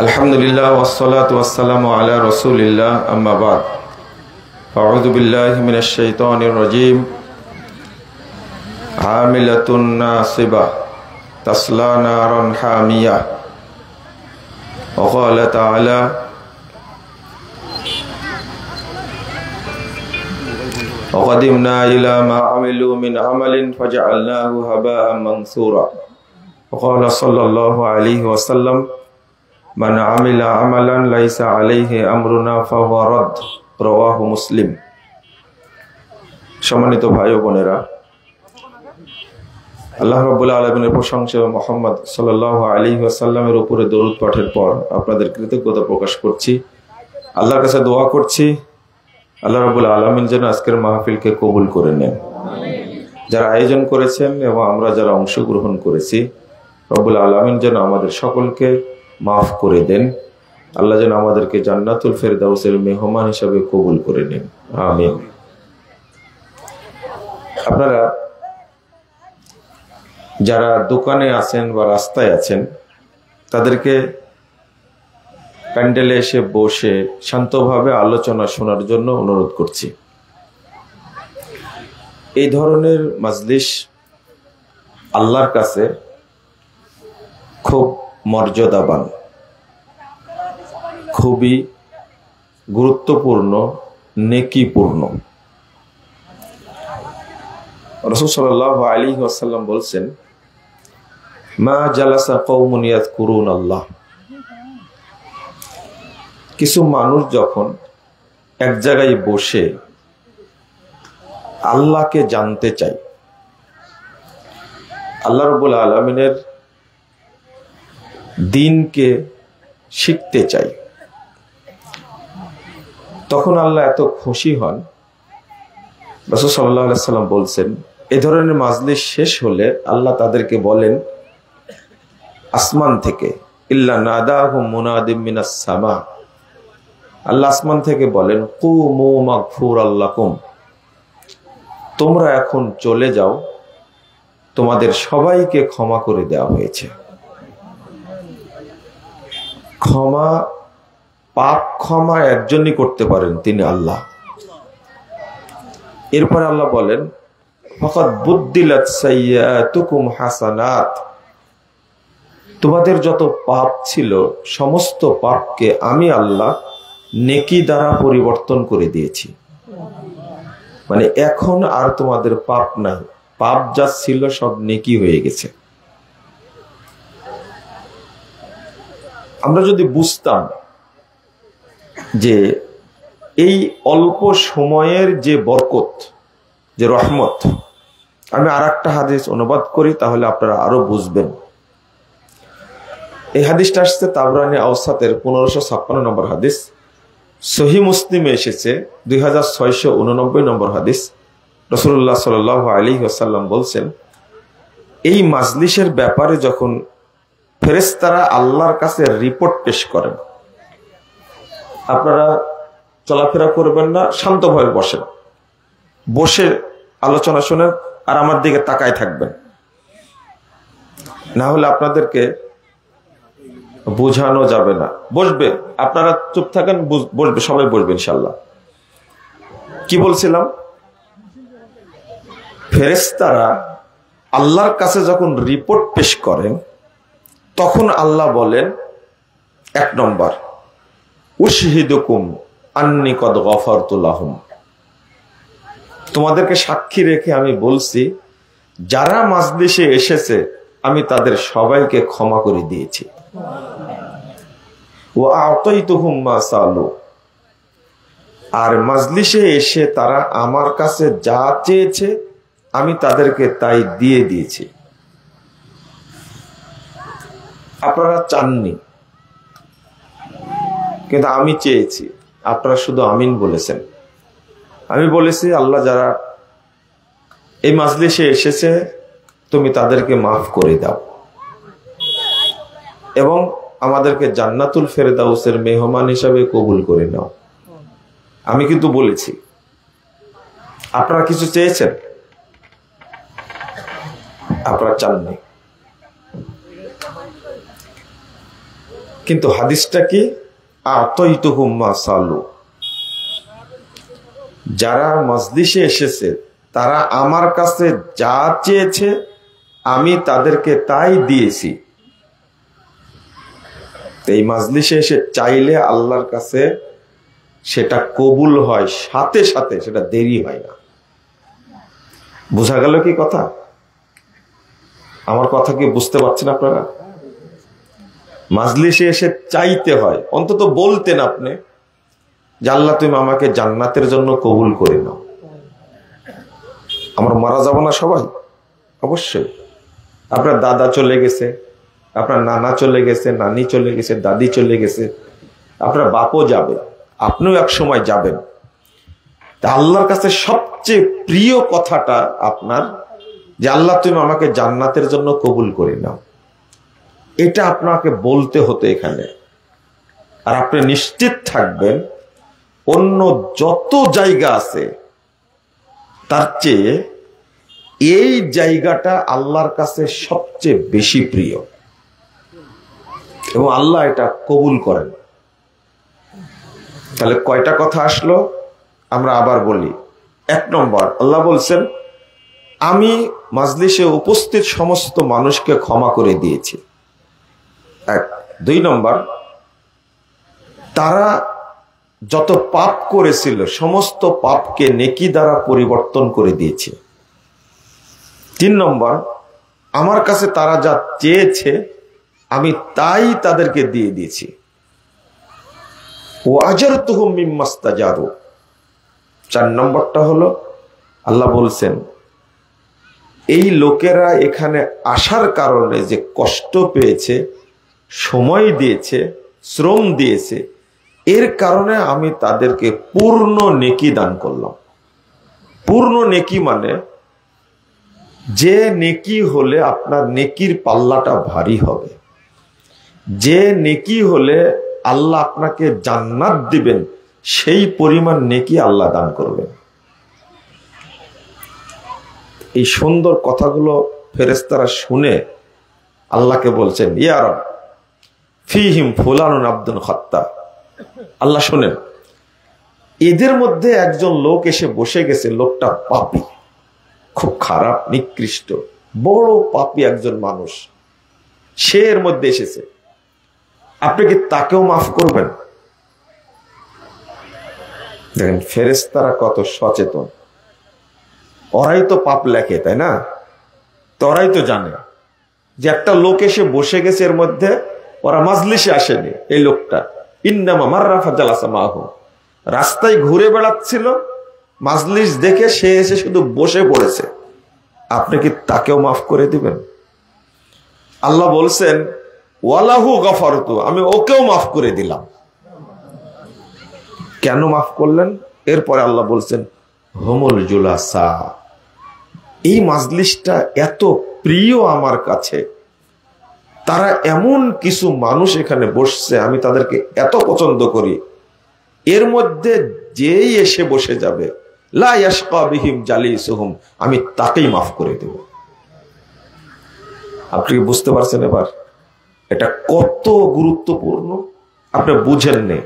আলহামদুলিল্লাহ ওয়াসসালাতু ওয়াসসালামু আলা রাসূলিল্লাহ আম্মা বাদ আউযু বিল্লাহি মিনাশ শাইতানির রাজীম আমিলাতুন নাসিবা তাসলা নারান হামিয়া ওয়া ক্বালা তাআলা وقدمنا إلى ما عملوا من عمل فجعلناه هباء منثورا وقال صلى الله عليه وسلم من عمل عملا ليس عليه أمرنا فهو رد رواه মুসলিম। সম্মানিত ভাই ও বোনেরা, আল্লাহ রাব্বুল আলামিনের প্রশংসা মুহাম্মদ সাল্লাল্লাহু আলাইহি ওয়াসাল্লামের উপরে দরুদ পাঠের পর আপনাদের কৃতজ্ঞতা প্রকাশ করছি। আল্লাহর কাছে দোয়া করছি আল্লাহ রাব্বুল আলামিন যেন আজকের মাহফিলকে কবুল করে নেন। যারা আয়োজন করেছেন এবং আমরা যারা অংশগ্রহণ করেছি, রব্বুল আলামিন যেন আমাদের সকলকে মাফ করে দেন। আল্লাহ যেন আমাদেরকে জান্নাতুল ফেরদাউসের মেহমান হিসাবে কবুল করে নেন, আমিন। আপনারা যারা দোকানে আছেন বা রাস্তায় আছেন, তাদেরকে প্যান্ডেলে এসে বসে শান্তভাবে আলোচনা শোনার জন্য অনুরোধ করছি। এই ধরনের মাজলিস আল্লাহর কাছে খুব মর্যাদাবান, খুবই গুরুত্বপূর্ণ, নেকিপূর্ণ। রাসূল সাল্লাল্লাহু আলাইহি ওয়াসাল্লাম বলছেন, মা জালাসা কওমুন ইয়াযকুরুনাল্লাহ। কিছু মানুষ যখন এক জায়গায় বসে আল্লাহকে জানতে চায়, আল্লাহ রাব্বুল আলামিনের দ্বীনকে শিখতে চাই, তখন আল্লাহ এত খুশি হন। রাসূল সাল্লাল্লাহু আলাইহি ওয়াসাল্লাম বলছেন, এ ধরনের মাজলিস শেষ হলে আল্লাহ তাদেরকে বলেন আসমান থেকে, ইল্লা নাদাহুম মুনাদিম মিনাস সামা, আল্লাহ আসমান থেকে বলেন কুমু মাগফুরাল্লাকুম, তোমরা এখন চলে যাও, তোমাদের সবাইকে ক্ষমা করে দেওয়া হয়েছে। ক্ষমা, পাপ ক্ষমা একজনই করতে পারেন, তিনি আল্লাহ। এরপর আল্লাহ বলেন ফাকাদ বুদ্দিলাত সাইয়্যাতুকুম হাসানাত, তোমাদের যত পাপ ছিল সমস্ত পাপকে আমি আল্লাহ নেকি দ্বারা পরিবর্তন করে দিয়েছি। মানে এখন আর তোমাদের পাপ নাই, পাপ যা ছিল সব নেকি হয়ে গেছে। আমরা যদি বুঝতাম যে এই অল্প সময়ের যে বরকত, যে রহমত, আমি আরেকটা হাদিস অনুবাদ করি, তাহলে আপনারা আরো বুঝবেন। এই হাদিসটা আসছে তাবরানী আওসাতের 1556 নম্বর হাদিস, সহিহ মুসলিমে এসেছে 2689 নম্বর হাদিস। রাসূলুল্লাহ সাল্লাল্লাহু আলাইহি ওয়াসাল্লাম বলছেন, এই মাজলিসের ব্যাপারে যখন ফেরেশতারা আল্লাহর কাছে রিপোর্ট পেশ করেন, আপনারা চলাফেরা করবেন না, শান্তভাবে বসেন, বসে আলোচনা শোনেন আর আমার দিকে তাকায় থাকবেন, না হলে আপনাদেরকে বোঝানো যাবে না। বসবে, আপনারা চুপ থাকেন, বসবে, সবাই বসবে ইনশাআল্লাহ। কি বলছিলাম? ফেরেশতারা আল্লাহর কাছে যখন রিপোর্ট পেশ করেন, তখন আল্লাহ বলেন, 1 নম্বর, উশহিদুকুম আন্নী কদ গফারতু লাহুম, তোমাদেরকে সাক্ষী রেখে আমি বলছি, যারা মাজলিসে এসেছে আমি তাদের সবাইকে ক্ষমা করে দিয়েছি। ওয়া আতাইতুহুম মা সালু, আর মাজলিসে এসে তারা আমার কাছে যা চেয়েছে আমি তাদেরকে তাই দিয়ে দিয়েছি। আপনারা চাননি, কিন্তু আমি চেয়েছি, আপনারা শুধু আমিন বলেছেন। আমি বলেছি, আল্লাহ যারা এই মাজলিসে এসেছে তুমি তাদেরকে মাফ করে দাও এবং আমাদেরকে জান্নাতুল ফেরদাউসের মেহমান হিসাবে কবুল করে নাও। আমি কিন্তু বলেছি। আপনারা কিছু চেয়েছেন? আপনারা চাননি। কিন্তু হাদিসটা কি? আতাইতুহুম মা সালু, যারা মজলিসে এসেছে তারা আমার কাছে যা চেয়েছে আমি তাদেরকে তাই দিয়েছি। এই মজলিসে এসে চাইলে আল্লাহর কাছে সেটা কবুল হয়, সাথে সাথে, সেটা দেরি হয় না। বোঝা গেল কি কথা? আমার কথা কি বুঝতে পারছেন আপনারা? মাজলিসে এসে চাইতে হয়, অন্তত বলতেন আপনি যে আল্লাহ তুমি আমাকে জান্নাতের জন্য কবুল করে নাও। আমরা মারা যাব না সবাই? অবশ্যই। আপনার দাদা চলে গেছে, আপনার নানা চলে গেছে, নানি চলে গেছে, দাদি চলে গেছে, আপনার বাপও যাবে, আপনিও এক সময় যাবেন। তা আল্লাহর কাছে সবচেয়ে প্রিয় কথাটা আপনার যে আল্লাহ তুমি আমাকে জান্নাতের জন্য কবুল করে নাও, এটা আপনাকে বলতে হতো এখানে। আর আপনি নিশ্চিত থাকবেন অন্য যত জায়গা আছে তার চেয়ে এই জায়গাটা আল্লাহর কাছে সবচেয়ে বেশি প্রিয় এবং আল্লাহ এটা কবুল করেন। তাহলে কয়টা কথা আসলো? আমরা আবার বলি। 1 নম্বর, আল্লাহ বলছেন আমি মাজলিসে উপস্থিত সমস্ত মানুষকে ক্ষমা করে দিয়েছি। 1। 2 নম্বর, তারা যত পাপ করেছিল সমস্ত পাপকে নেকি দ্বারা পরিবর্তন করে দিয়েছে। 3 নম্বর, আমার কাছে তারা যা চেয়েছে আমি তাই তাদেরকে দিয়ে দিয়েছি। ও আজারতুহুম মিম্মাস্তাজারু। 4 নম্বরটা হলো আল্লাহ বলছেন এই লোকেরা এখানে আসার কারণে যে কষ্ট পেয়েছে, সময় দিয়েছে, শ্রম দিয়েছে, এর কারণে আমি তাদেরকে পূর্ণ নেকি দান করলাম। পূর্ণ নেকি মানে যে নেকি হলে আপনার নেকির পাল্লাটা ভারী হবে, যে নেকি হলে আল্লাহ আপনাকে জান্নাত দিবেন, সেই পরিমাণ নেকি আল্লাহ দান করবেন। এই সুন্দর কথাগুলো ফেরেশতারা শুনে আল্লাহকে বলছেন ইয়া রব ফিহিম ফুলানুন আব্দুন খাত্তা। আল্লাহ শুনেন, এদের মধ্যে একজন লোক এসে বসে গেছে, লোকটা পাপী, খুব খারাপ, নিকৃষ্ট, বড় পাপী একজন মানুষ, সে এর মধ্যে এসেছে, আপনি কি তাকেও মাফ করবেন? দেখেন ফেরেশতারা কত সচেতন, ওরাই তো পাপ লেখে, তাই না? তো ওরাই তো জানে যে একটা লোক এসে বসে গেছে এর মধ্যে, ওরা মাজলিসে আসেনি। এই লোকটা ইন্নামা মাররা ফাজালাসা মাহু, রাস্তায় ঘুরে বেড়াচ্ছিল, মাজলিস দেখে সে এসে শুধু বসে পড়েছে, আপনি কি তাকেও মাফ করে দিবেন? আল্লাহ বলছেন ওয়ালাহু গফারতু, আমি ওকেও মাফ করে দিলাম। কেন মাফ করলেন? এরপরে আল্লাহ বলছেন হুমুল জুলাসা, এই মাজলিসটা এত প্রিয় আমার কাছে, তারা এমন কিছু মানুষ এখানে বসছে, আমি তাদেরকে এত পছন্দ করি, এর মধ্যে যেই এসে বসে যাবে লা ইয়াশকা বিহিম জালিসুহুম, আমি তাকেই মাফ করে দেব। আপনি বুঝতে পারছেন এবার এটা কত গুরুত্বপূর্ণ? আপনি বুঝেন নে,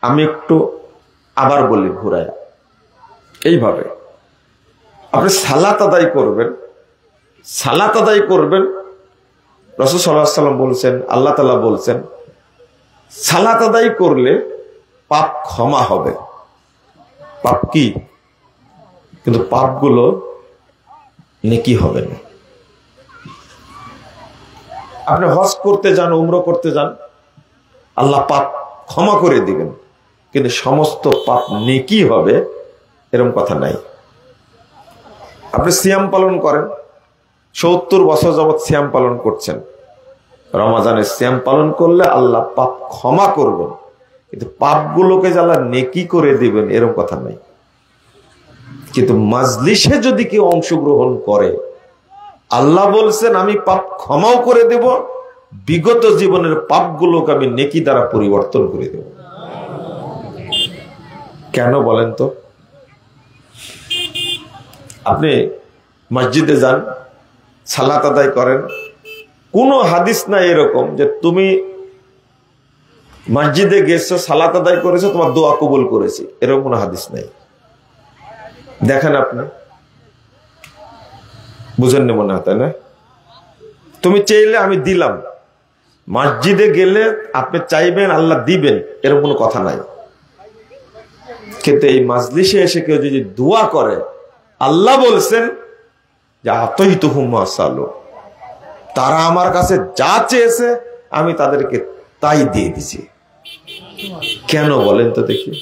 আমি একটু আবার বলি ঘুরায়া। এইভাবে আপনি সালাত আদায় করবেন, সালাত আদায় করবেন, রাসূল সাল্লাল্লাহু আলাইহি ওয়াসাল্লাম বলছেন, আল্লাহ তাআলা বলছেন সালাত আদায় করলে পাপ ক্ষমা হবে। পাপ কি? কিন্তু পাপগুলো নেকি হবে না। আপনি হজ করতে যান, উমরা করতে যান, আল্লাহ পাপ ক্ষমা করে দিবেন, কিন্তু সমস্ত পাপ নেকি হবে এরকম কথা নাই। আপনি সিয়াম পালন করেন, 70 বছর যাবৎ সিয়াম পালন করছেন, রমাজানের সিয়াম পালন করলে আল্লাহ পাপ ক্ষমা করবেন, কিন্তু পাপগুলোকে যে আল্লাহ নেকি করে দিবেন এরকম কথা নাই। কিন্তু মাজলিসে যদি কেউ অংশগ্রহণ করে, আল্লাহ বলছেন আমি পাপ ক্ষমাও করে দেব, বিগত জীবনের পাপগুলোকে আমি নেকি দ্বারা পরিবর্তন করে দেব। কেন বলেন তো? আপনি মসজিদে যান, সালাত আদায় করেন, কোনো হাদিস নাই এরকম যে তুমি মসজিদে গেছো, সালাত আদায় করেছো, তোমার দোয়া কবুল করেছি, এরকম কোনো হাদিস নেই। দেখেন আপনি, বুঝেন না মনে হয়, তাই না? তুমি চাইলে আমি দিলাম, মসজিদে গেলে আপনি চাইবেন আল্লাহ দিবেন, এরকম কোনো কথা নাই। কিন্তু এই মাজলিসে এসে কেউ যদি দোয়া করে, আল্লাহ বলছেন যে আতাইতুহুম মা সালু, তারা আমার কাছে যা চেয়েছে আমি তাদেরকে তাই দিয়ে দিছি। কেন বলেন তো দেখি?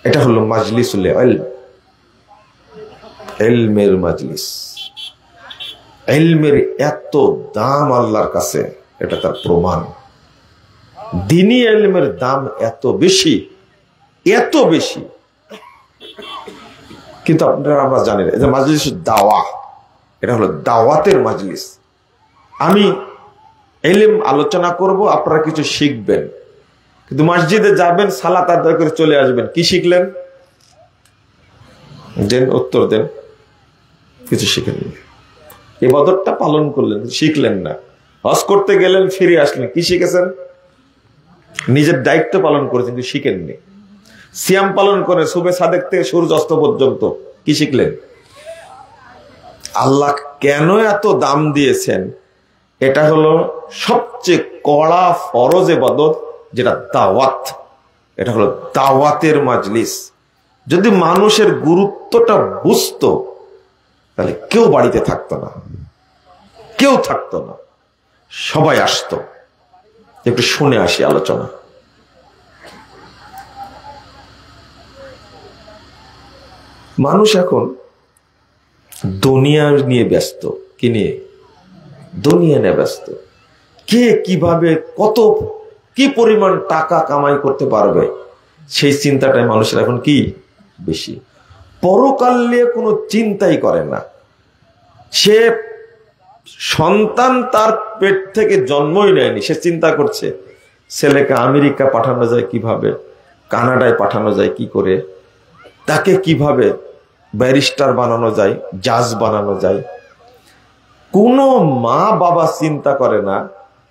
এটা হলো মাজলিসুল ইলম, ইলমের মাজলিস। ইলমের এত দাম আল্লাহর কাছে, এটা তার প্রমাণ। দ্বীনি ইলমের দাম এত বেশি, এত বেশি, কিন্তু আপনারা আমরা জানি না। এটা মাজলিস দাওয়া, এটা হলো দাওয়াতের মাজলিস। আমি ইলম আলোচনা করব, আপনারা কিছু শিখবেন, কিন্তু মসজিদে যাবেন, সালাত আদায় করে চলে আসবেন, কি শিখলেন? দেন উত্তর দেন। কিছু শিখেননি। ইবাদতটা পালন করলেন, শিখলেন না। হজ করতে গেলেন, ফিরে আসলেন, কি শিখেছেন? নিজের দায়িত্ব পালন করেছেন, কিন্তু শিখেননি। সিয়াম পালন করে সুবে সাদেক থেকে সূর্যাস্ত পর্যন্ত, কি শিখলেন? আল্লাহ কেন এত দাম দিয়েছেন? এটা হলো সবচেয়ে কড়া ফরজ ইবাদত, যেটা দাওয়াত। এটা হলো দাওয়াতের মাজলিস। যদি মানুষের গুরুত্বটা বুঝতো, তাহলে কেউ বাড়িতে থাকতো না, কেউ থাকতো না, সবাই আসতো। একটু শুনে আসি আলোচনা। মানুষ এখন দুনিয়া নিয়ে ব্যস্ত। কি নিয়ে? দুনিয়া নিয়ে ব্যস্ত। কে কিভাবে কত কি পরিমাণ টাকা কামাই করতে পারবে, সেই চিন্তাটাই মানুষের এখন কি বেশি। পরকাল নিয়ে কোনো চিন্তাই করে না। সে সন্তান তার পেট থেকে জন্মই নেয়নি, সে চিন্তা করছে ছেলেকে আমেরিকা পাঠানো যায় কিভাবে, কানাডায় পাঠানো যায় কি করে, তাকে কিভাবে ব্যারিস্টার বানানো যায়, জাজ বানানো যায়। কোনো মা বাবা চিন্তা করে না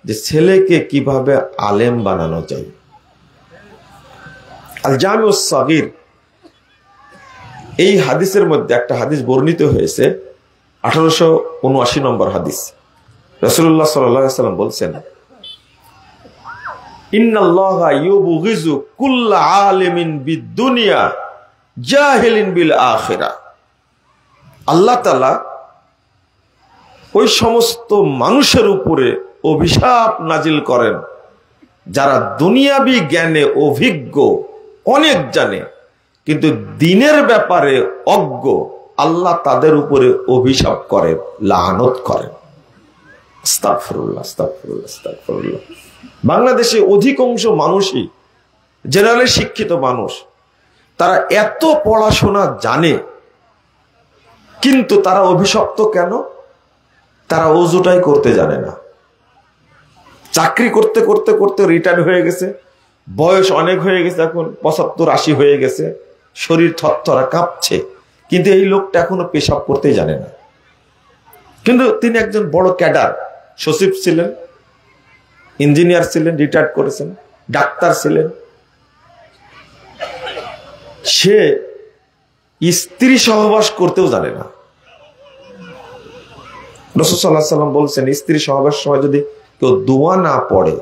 যে ছেলেকে কিভাবে আলেম বানানো যায়। আল জামিউস সাগীর, এই হাদিসের মধ্যে একটা হাদিস বর্ণিত হয়েছে, 1879 নম্বর হাদিস। রাসূলুল্লাহ সাল্লাল্লাহু আলাইহি ওয়াসাল্লাম বলছেন, ইন্নাল্লাহা ইউবগিযু কুল্লা আলিমিন বিদ-দুনিয়া জাহিলিন বিল আখিরাহ। আল্লাহ তাআলা ওই সমস্ত মানুষের উপরে অভিশাপ নাজিল করেন যারা দুনিয়াবি জ্ঞানে অভিজ্ঞ, অনেক জানে, কিন্তু দ্বীনের ব্যাপারে অজ্ঞ। আল্লাহ তাদের উপরে অভিশাপ করেন, লানত করেন। আস্তাগফিরুল্লাহ, আস্তাগফিরুল্লাহ, আস্তাগফিরুল্লাহ। বাংলাদেশে অধিকাংশ মানুষই জেনারেলি শিক্ষিত মানুষ, তারা এত পড়াশোনা জানে, কিন্তু তারা অভিশপ্ত কেন? তারা ওযুটাই করতে জানে না। চাকরি করতে করতে করতে রিটায়ার হয়ে গেছে, বয়স অনেক হয়ে গেছে, এখন 75-80 হয়ে গেছে, শরীর থরথরা কাঁপছে, কিন্তু এই লোকটা এখনো পেশাব করতেই জানে না। কিন্তু তিনি একজন বড় ক্যাডার, সচিব ছিলেন, ইঞ্জিনিয়ার ছিলেন, রিটায়ার করেছেন, ডাক্তার ছিলেন। সে স্ত্রী সহবাস করতেও জানে না। রাসূল সাল্লাল্লাহু আলাইহি ওয়াসাল্লাম বলছেন, স্ত্রী সহবাসের সময় যদি কেউ দোয়া না পড়ে,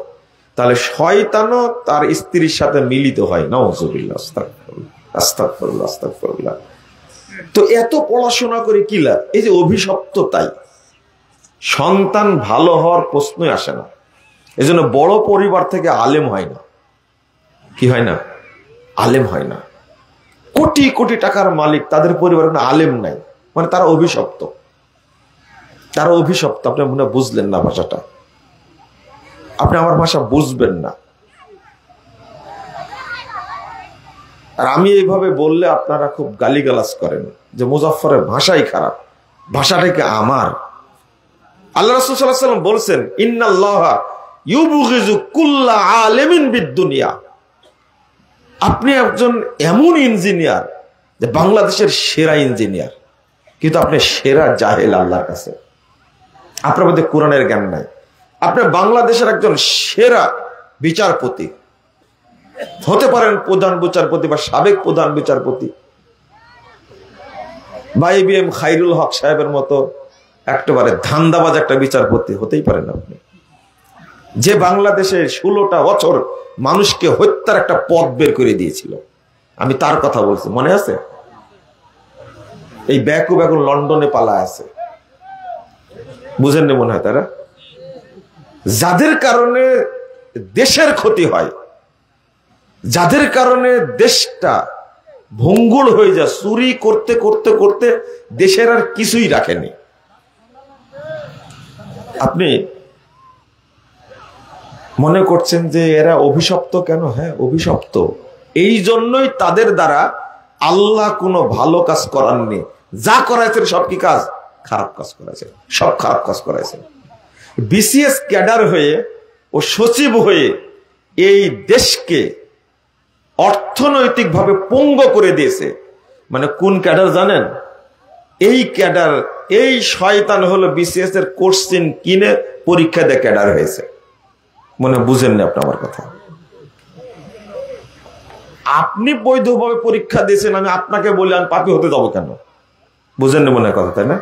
তাহলে শয়তানও তার স্ত্রীর সাথে মিলিত হয়। নাউযুবিল্লাহ, আস্তাগফিরুল্লাহ, আস্তাগফিরুল্লাহ, আস্তাগফিরুল্লাহ। তো এত পড়াশোনা করে কি লাভ? এই যে অভিশপ্ত, তাই সন্তান ভালো হওয়ার প্রশ্নই আসে না। এজন্য বড় পরিবার থেকে আলেম হয় না। কি হয় না? আলেম হয় না। কোটি কোটি টাকার মালিক, তাদের পরিবারে আলেম নাই, মানে তারা অভিশপ্ত। তারা অভিশপ্ত। আপনি মনে বুঝলেন না ভাষাটা, আপনি আমার ভাষা বুঝবেন না। আর আমি এইভাবে বললে আপনারা খুব গালিগালাজ করেন যে মুজাফফরের ভাষাই খারাপ। ভাষাটা কি আমার? আল্লাহ রাসূল সাল্লাল্লাহু আলাইহি ওয়াসাল্লাম বলছেন, ইন্নাল্লাহা ইউবগিযু কুল্লা আলিমিন বিদ-দুনিয়া। আপনি একজন এমন ইঞ্জিনিয়ার যে বাংলাদেশের সেরা ইঞ্জিনিয়ার, কিন্তু আপনি সেরা জাহেল আল্লাহর কাছে। আপনার মধ্যে কোরআনের জ্ঞান নাই। আপনি বাংলাদেশের একজন সেরা বিচারপতি, হতে পারেন প্রধান বিচারপতি বা সাবেক প্রধান বিচারপতি বা ABM খায়রুল হক সাহেবের মতো একেবারে ধান্দাবাজ একটা বিচারপতি হতেই পারেন আপনি, যে বাংলাদেশে 16টা বছর মানুষকে হত্যার একটা পথ বের করে দিয়েছিল। আমি তার কথা বলছি, মনে আছে? এই ব্যাকুব এখন লন্ডনে পালায় আছে, বুঝেননি মনে হয় তারা? যাদের কারণে দেশের ক্ষতি হয়, যাদের কারণে দেশটা ভঙ্গুর হয়ে যায়, চুরি করতে করতে করতে দেশের আর কিছুই রাখেনি। আপনি মনে করছেন যে এরা অভিশপ্ত কেন? হ্যাঁ, অভিশপ্ত এই জন্যই তাদের দ্বারা আল্লাহ কোনো ভালো কাজ করাননি। যা করাইছেন সব কি কাজ? খারাপ কাজ করাইছেন, সব খারাপ কাজ করাইছেন। BCS ক্যাডার হয়ে ও সচিব হয়ে এই দেশকে অর্থনৈতিকভাবে পঙ্গু করে দিয়েছে। মানে কোন ক্যাডার জানেন? এই ক্যাডার, এই শয়তান হলো BCS এর কোশ্চেন কিনে পরীক্ষা দিয়ে ক্যাডার হয়েছে। মনে বুঝেননি আপনি আমার কথা? আপনি বৈধভাবে পরীক্ষা দিয়েছেন, আমি আপনাকে বলি আমি পাপী হতে যাবো কেন? বুঝেননি মনে কথা, তাই না?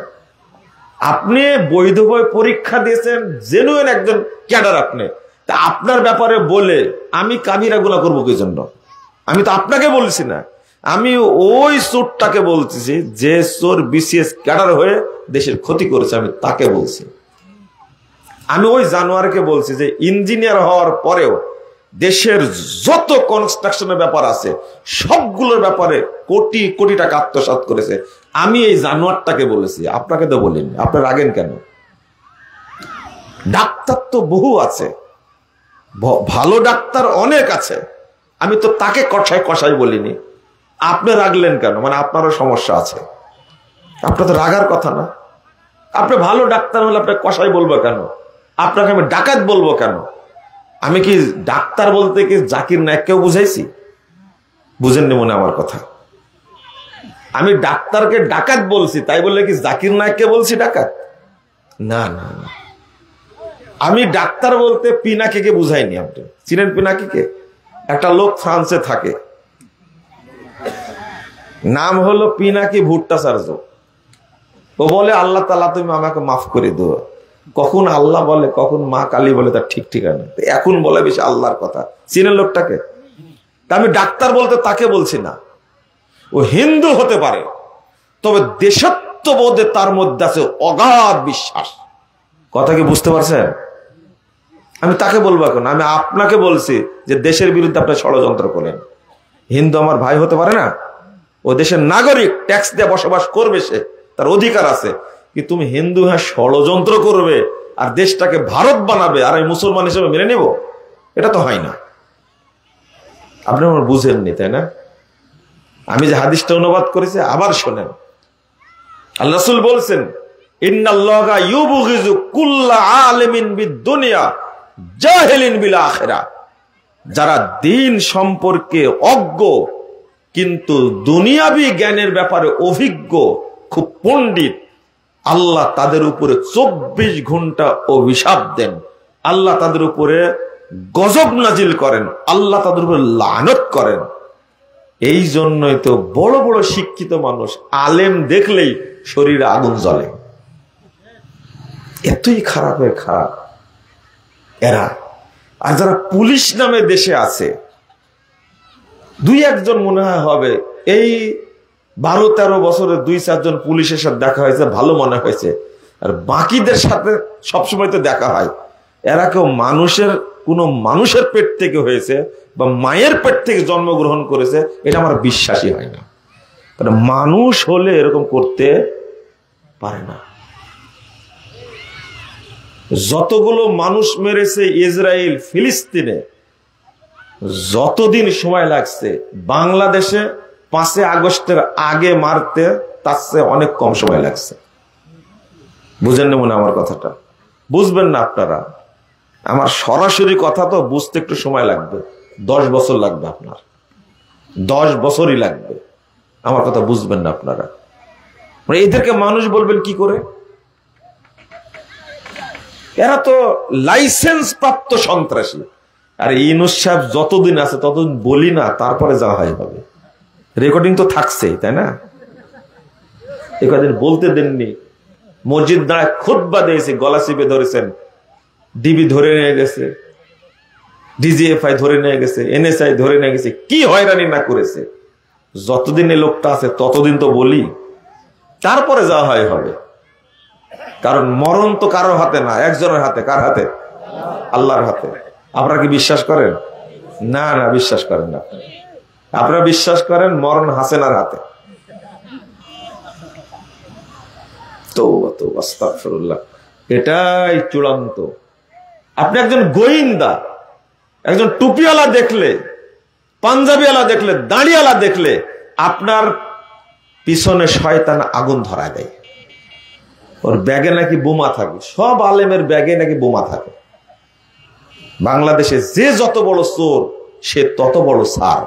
আপনি বৈধভাবে পরীক্ষা দিয়েছেন, জেনুইন একজন ক্যাডার আপনি, তা আপনার ব্যাপারে বলে আমি কাবিরা গুনাহ করবো কি জন্য? আমি তো আপনাকে বলছি না, আমি ওই চোরটাকে বলতেছি যে চোর BCS ক্যাডার হয়ে দেশের ক্ষতি করেছে, আমি তাকে বলছি। আমি ওই জানোয়ারকে বলছি যে ইঞ্জিনিয়ার হওয়ার পরেও দেশের যত কনস্ট্রাকশনের ব্যাপার আছে সবগুলোর ব্যাপারে কোটি কোটি টাকা আত্মসাৎ করেছে। আমি এই জানোয়ারটাকে বলেছি, আপনাকে তো বলিনি। আপনার রাগেন কেন? ডাক্তার তো বহু আছে, ভালো ডাক্তার অনেক আছে, আমি তো তাকে কষাই কষাই বলিনি। আপনি রাগলেন কেন? মানে আপনারও সমস্যা আছে। আপনার তো রাগার কথা না। আপনি ভালো ডাক্তার হলে আপনাকে কষাই বলবো কেন? আপনাকে আমি ডাকাত বলবো কেন? আমি কি ডাক্তার বলতে কি জাকির নায়েককেও বুঝাইছি? বুঝেননি মনে আমার কথা? আমি ডাক্তারকে ডাকাত বলছি, তাই বললে কি জাকির নায়েককে বলছি ডাকাত? না না না, আমি ডাক্তার বলতে পিনাকিকে বুঝাইনি। আপনি চিনেন পিনাকিকে? একটা লোক ফ্রান্সে থাকে, নাম হলো পিনাকি ভট্টাচার্য। ও বলে আল্লাহ তাআলা তুমি আমাকে মাফ করে দিও। কখন আল্লাহ বলে কখন মা কালী বলে তার ঠিক ঠিকানা। এখন বলে বেশি আল্লাহর কথা। চিনেন লোকটাকে? তা আমি ডাক্তার বলতে তাকে বলছি না। ও হিন্দু হতে পারে, তবে দেশত্ববোধে তার মধ্যে আছে অগাধ বিশ্বাস। কথা কি বুঝতে পারছেন? আমি তাকে বলবো এখন, আমি আপনাকে বলছি যে দেশের বিরুদ্ধে আপনি ষড়যন্ত্র করেন। হিন্দু আমার ভাই হতে পারে না? ও দেশের নাগরিক, ট্যাক্স দিয়ে বসবাস করবে, সে তার অধিকার আছে। কি তুমি হিন্দু হ্যাঁ ষড়যন্ত্র করবে আর দেশটাকে ভারত বানাবে আর আমি মুসলমান হিসেবে মেনে নেব? এটা তো হয় না। আপনি আমার বুঝেননি, তাই না? আমি যে হাদিসটা অনুবাদ করেছি আবার শোনেন। আল্লাহ রাসূল বলছেন, ইন্নাল্লাহা ইউবগিযু কুল্লা আলিমিন বিদ-দুনিয়া জাহিলিন বিল আখিরাহ। যারা দিন সম্পর্কে অজ্ঞ কিন্তু দুনিয়াবি জ্ঞানের ব্যাপারে অভিজ্ঞ, খুব পণ্ডিত, আল্লাহ তাদের উপরে 24 ঘন্টা অভিশাপ দেন। আল্লাহ তাদের উপরে গজব নাজিল করেন, আল্লাহ তাদের উপরে লানত করেন। এই জন্যই তো বড় বড় শিক্ষিত মানুষ আলেম দেখলেই শরীরে আগুন জ্বলে। এতই খারাপের খারাপ এরা। আর যারা পুলিশ নামে দেশে আছে, 2-1 জন মনে হয় হবে, এই 12-13 বছরে 2-4 জন পুলিশের সাথে দেখা হয়েছে, ভালো মনে হয়েছে। আর বাকিদের সাথে সবসময় তো দেখা হয়। এরা কেউ মানুষের পেট থেকে হয়েছে বা মায়ের পেট থেকে জন্মগ্রহণ করেছে, এটা আমার বিশ্বাসই হয় না। মানুষ হলে এরকম করতে পারে না। যতগুলো মানুষ মেরেছে ইসরায়েল ফিলিস্তিনে, যতদিন সময় লাগছে বাংলাদেশে 5 আগস্টের আগে মারতে তার চেয়ে অনেক কম সময় লাগছে। বুঝেন না মনে আমার কথাটা? বুঝবেন না আপনারা। আমার সরাসরি কথা তো বুঝতে একটু সময় লাগবে, 10 বছর লাগবে। আপনার 10 বছরই লাগবে। আমার কথা বুঝবেন না আপনারা। এদেরকে মানুষ বলবেন কি করে? এরা তো লাইসেন্স প্রাপ্ত সন্ত্রাসী। আর ইউনূস সাহেব যতদিন আছে ততদিন বলি না, তারপরে যা হয় হবে। রেকর্ডিং তো থাকছেই, তাই না? এই কদিন বলতে দেননি, মসজিদ দাঁড়ায় খুতবা দিয়েছে, গলা চিপে ধরেছেন, ডিবি ধরে নিয়ে গেছে, ডিজিএফআই ধরে নিয়ে গেছে, এনএসআই ধরে নিয়ে গেছে, কি হয়রানি না করেছে। যতদিন এই লোকটা আছে ততদিন তো বলি, তারপরে যা হয় হবে। কারণ মরণ তো কারোর হাতে না, একজনের হাতে। কার হাতে? আল্লাহর হাতে। আপনারা কি বিশ্বাস করেন? না না, বিশ্বাস করেন না। আপনারা বিশ্বাস করেন মরণ হাসেনার হাতে। তওবা তওবা, আস্তাগফিরুল্লাহ। এটাই চূড়ান্ত। আপনি একজন গোয়েন্দা, একজন টুপিওয়ালা দেখলে, পাঞ্জাবিওয়ালা দেখলে, দাড়িওয়ালা দেখলে আপনার পিছনে শয়তান আগুন ধরা দেয়। ওর ব্যাগে নাকি বোমা থাকে, সব আলেমের ব্যাগে নাকি বোমা থাকে। বাংলাদেশে যে যত বড় চোর সে তত বড় সার,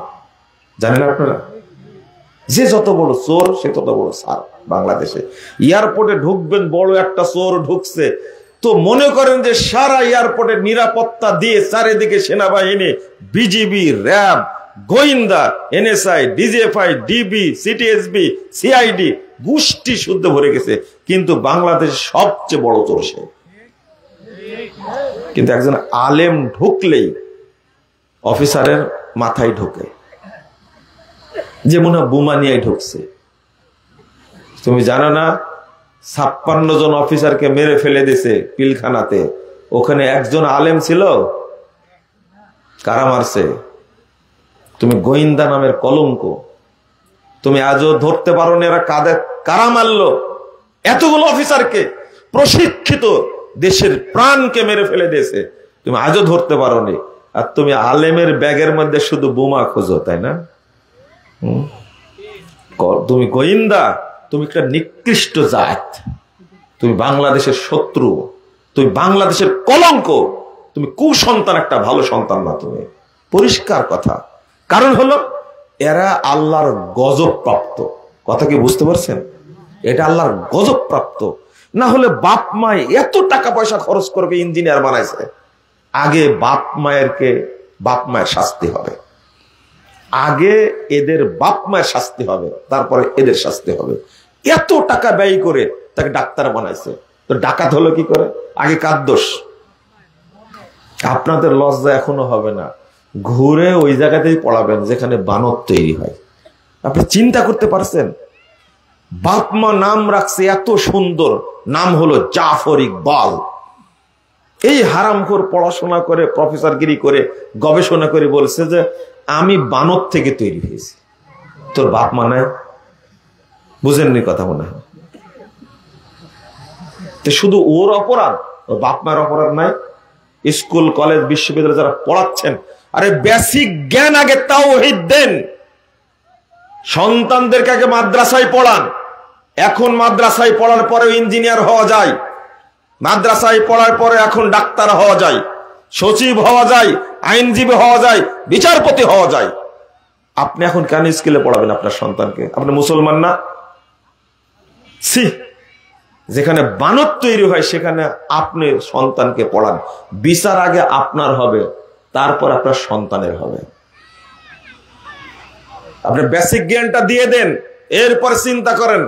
জানেন আপনারা? যে যত বড় চোর সে তত বড় সার। বাংলাদেশে এয়ারপোর্টে ঢুকবেন, বড় একটা চোর ঢুকছে, তো মনে করেন যে সারা এয়ারপোর্টের নিরাপত্তা দিয়ে চারিদিকে সেনাবাহিনী, বিজিবি, র্যাব, গোয়েন্দা, NSI, DGFI, DB, CTSB, CID গোষ্ঠী শুদ্ধ ভরে গেছে, কিন্তু বাংলাদেশের সবচেয়ে বড় চোর সে। কিন্তু একজন আলেম ঢুকলেই অফিসারের মাথায় ঢোকে, যে মনে হয় বোমা নিয়ে ঢুকছে। তুমি জানো না 56 জন অফিসারকে মেরে ফেলে দিয়েছে পিলখানাতে, ওখানে একজন আলেম ছিল। কারা মারছে? তুমি গোয়েন্দা নামের কলঙ্ক। তুমি আজও ধরতে পারো না এরা কারা মারলো। এতগুলো অফিসারকে, প্রশিক্ষিত দেশের প্রাণকে মেরে ফেলে দিয়েছে, তুমি আজও ধরতে পারো নি। আর তুমি আলেমের ব্যাগের মধ্যে শুধু বোমা খোঁজো, তাই না? তুমি গোয়েন্দা, তুমি একটা নিকৃষ্ট জাত, তুমি বাংলাদেশের শত্রু, তুমি বাংলাদেশের কলঙ্ক, তুমি কুসন্তান, একটা ভালো সন্তান না তুমি। পরিষ্কার কথা। কারণ হলো এরা আল্লাহর গজব প্রাপ্ত। কথা কি বুঝতে পারছেন? এটা আল্লাহর গজব প্রাপ্ত। না হলে বাপ মায় এত টাকা পয়সা খরচ করবে, ইঞ্জিনিয়ার বানাইছে, আগে বাপ মায়ের শাস্তি হবে। আগে এদের বাপ মায়ের শাস্তি হবে, তারপরে এদের শাস্তি হবে। এত টাকা ব্যয় করে তাকে ডাক্তার বানাইছে, তো ডাকাত হলো কি করে? আগে কার দোষ? আপনাদের লজ্জা এখনো হবে না, ঘুরে ওই জায়গাতেই পড়াবেন যেখানে বানর তৈরি হয়। আপনি চিন্তা করতে পারছেন? বাপ মা নাম রাখছে এত সুন্দর, নাম হলো জাফর ইকবাল। এই হারামখোর পড়াশোনা করে, প্রফেসরগিরি করে, গবেষণা করে বলছে যে আমি বানর থেকে তৈরি হয়েছি। তোর বাপ মা নাই? বুঝেননি কথা মনে হয়? শুধু ওর অপরাধ, ওর বাপ মায়ের অপরাধ নাই? স্কুল, কলেজ, বিশ্ববিদ্যালয় যারা পড়াচ্ছেন, আরে বেসিক জ্ঞান আগে তাওহীদ দেন। সন্তানদেরকে আগে মাদ্রাসায় পড়ান। এখন মাদ্রাসায় পড়ার পরে ইঞ্জিনিয়ার হওয়া যায়, মাদ্রাসায় পড়ার পরে এখন ডাক্তার হওয়া যায়, সচিব হওয়া যায়, আইনজীবী হওয়া যায়, বিচারপতি হওয়া যায়। আপনি এখন কেন স্কুলে পড়াবেন আপনার সন্তানকে? আপনি মুসলমান না? যেখানে বানর তৈরি হয় সেখানে আপনি সন্তানকে পড়ান। বিচার আগে আপনার হবে, তারপর আপনার সন্তানের হবে। আপনি বেসিক জ্ঞানটা দিয়ে দেন, এরপর চিন্তা করেন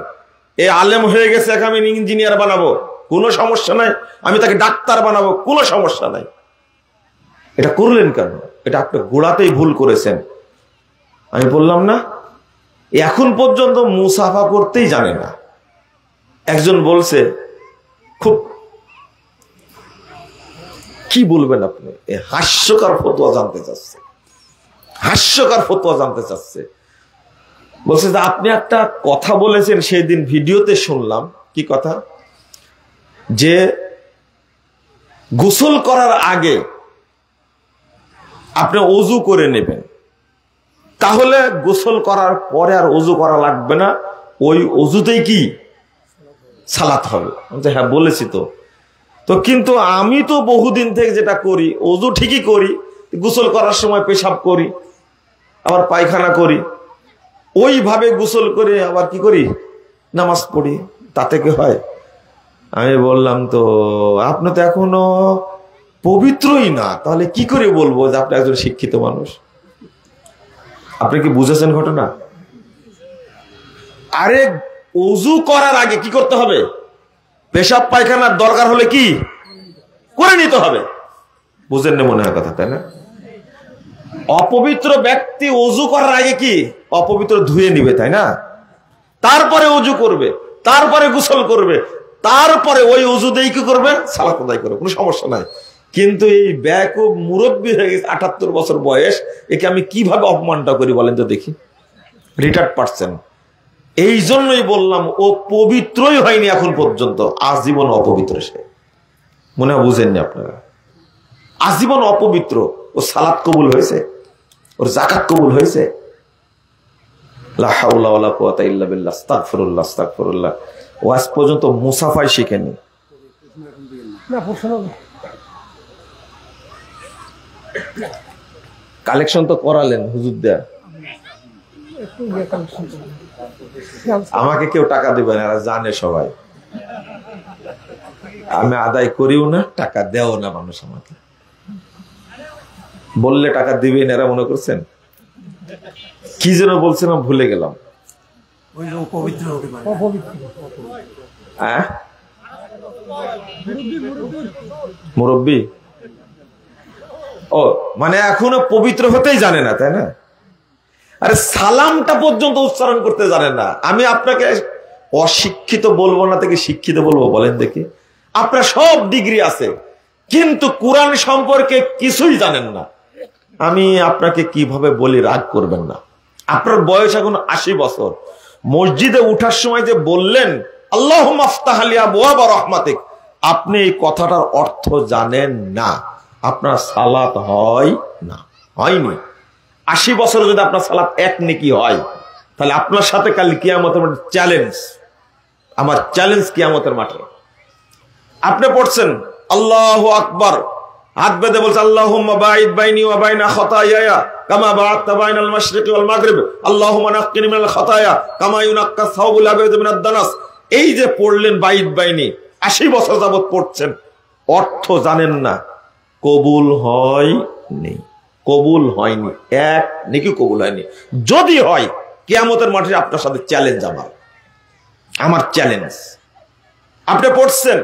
এ আলেম হয়ে গেছে, আমি ইঞ্জিনিয়ার বানাবো, কোনো সমস্যা নাই, আমি তাকে ডাক্তার বানাবো, কোনো সমস্যা নাই। এটা করলেন কেন? এটা আপনি গোড়াতেই ভুল করেছেন। আমি বললাম না, এখন পর্যন্ত মুসাফা করতেই জানে না। একজন বলছে, খুব কি বলবেন আপনি, হাস্যকর ফতোয়া জানতে চাচ্ছে, হাস্যকর ফতোয়া জানতে চাচ্ছে। বলছে যে আপনি একটা কথা বলেছেন সেই দিন ভিডিওতে শুনলাম। কি কথা? যে গোসল করার আগে আপনি ওযু করে নেবেন, তাহলে গোসল করার পরে আর ওযু করা লাগবে না, ওই ওযুতেই কি সালাত হবে। হ্যাঁ বলেছি তো। তো কিন্তু আমি তো বহুদিন থেকে যেটা করি, ওযু ঠিকই করি, গোসল করার সময় পেশাব করি, আবার পায়খানা করি, ওইভাবে গোসল করে আবার কি করি, নামাজ পড়ি, তাতে কি হয়? আমি বললাম তো আপনি তো এখনো পবিত্রই না, তাহলে কি করে বলবো যে আপনি একজন শিক্ষিত মানুষ? আপনি কি বুঝেছেন ঘটনা? আরে ওযু করার আগে কি করতে হবে? পেশাব পায়খানার দরকার হলে কি করে নিতে হবে। বুঝেন না মনে হয় কথা, তাই না? অপবিত্র ব্যক্তি ওযু করার আগে কি অপবিত্র ধুয়ে নিবে, তাই না? তারপরে ওযু করবে, তারপরে গোসল করবে, তারপরে ওই ওযু দিয়ে কি করবে? সালাত আদায় করবে, কোনো সমস্যা নাই। কিন্তু এই বেয়াকুব মুরব্বী হয়ে গেছে, ৭৮ বছর বয়স, একে আমি কিভাবে অপমানটা করি বলেন তো দেখি? রিটার্ড পারছেন। এই জন্যই বললাম ও পবিত্রই হয়নি এখন পর্যন্ত, আজীবন অপবিত্র সে। মনে হয় বুঝেননি আপনারা? আজীবন অপবিত্র। ও সালাত কবুল হয়েছে, ওর যাকাত কবুল হয়েছে? লা হাওলা ওয়ালা কুওয়াতা ইল্লা বিল্লাহ, আস্তাগফিরুল্লাহ আস্তাগফিরুল্লাহ। ও আজ পর্যন্ত মুসাফাই শিখেনি। কালেকশন তো করালেন হুজুর দেয়া, আমাকে কেউ টাকা দিবে না, জানে সবাই। আমি আদায় করিও না, টাকা দেও না মানুষ আমাকে। বললে টাকা দিবেন এরা মনে করছেন? কি যেন বলছিলাম ভুলে গেলাম। মুরব্বী? ও মানে এখনো পবিত্র হতেই জানে না, তাই না? আরে সালামটা পর্যন্ত উচ্চারণ করতে জানেন না। আমি আপনাকে অশিক্ষিত বলবো না থেকে শিক্ষিত বলবো বলেন দেখি? আপনার সব ডিগ্রি আছে কিন্তু কোরআন সম্পর্কে কিছুই জানেন না। আমি আপনাকে কিভাবে বলি, রাগ করবেন না। আপনার বয়স এখন ৮০ বছর। মসজিদে উঠার সময় যে বললেন আল্লাহুম্মা আফতাহ লি আবওয়াবা রাহমাতিক, আপনি এই কথাটার অর্থ জানেন না। আপনার সালাত হয় না, হয়নি। ৮০ বছর যদি আপনার সালাত এক নেকি হয়, তাহলে আপনার সাথে কাল কিয়ামতের মাঠে চ্যালেঞ্জ, আমার চ্যালেঞ্জ কিয়ামতের মাঠে। আপনি পড়ছেন আল্লাহু আকবার, হাত বেঁধে বলছে আল্লাহুম্মা বাঈদ বাইনি ওয়া বাইনা খাতায়ায়া কামা বা'আদতা বাইনাল মাশরিকি ওয়াল মাগরিব, আল্লাহুম্মা নাক্কিনি মিনাল খাতায়া কামা ইউনাক্কা সাওবুল আবিদ মিনাদ দানাস। এই যে পড়লেন বাঈদ বাইনি, ৮০ বছর যাবত পড়ছেন, অর্থ জানেন না, কবুল হয়নি, কবুল হয়নি, এক নেকি কবুল হয়নি। যদি হয় কিয়ামতের মাঠে আপনার সাথে চ্যালেঞ্জ, আমার চ্যালেঞ্জ। আপনি পড়ছেন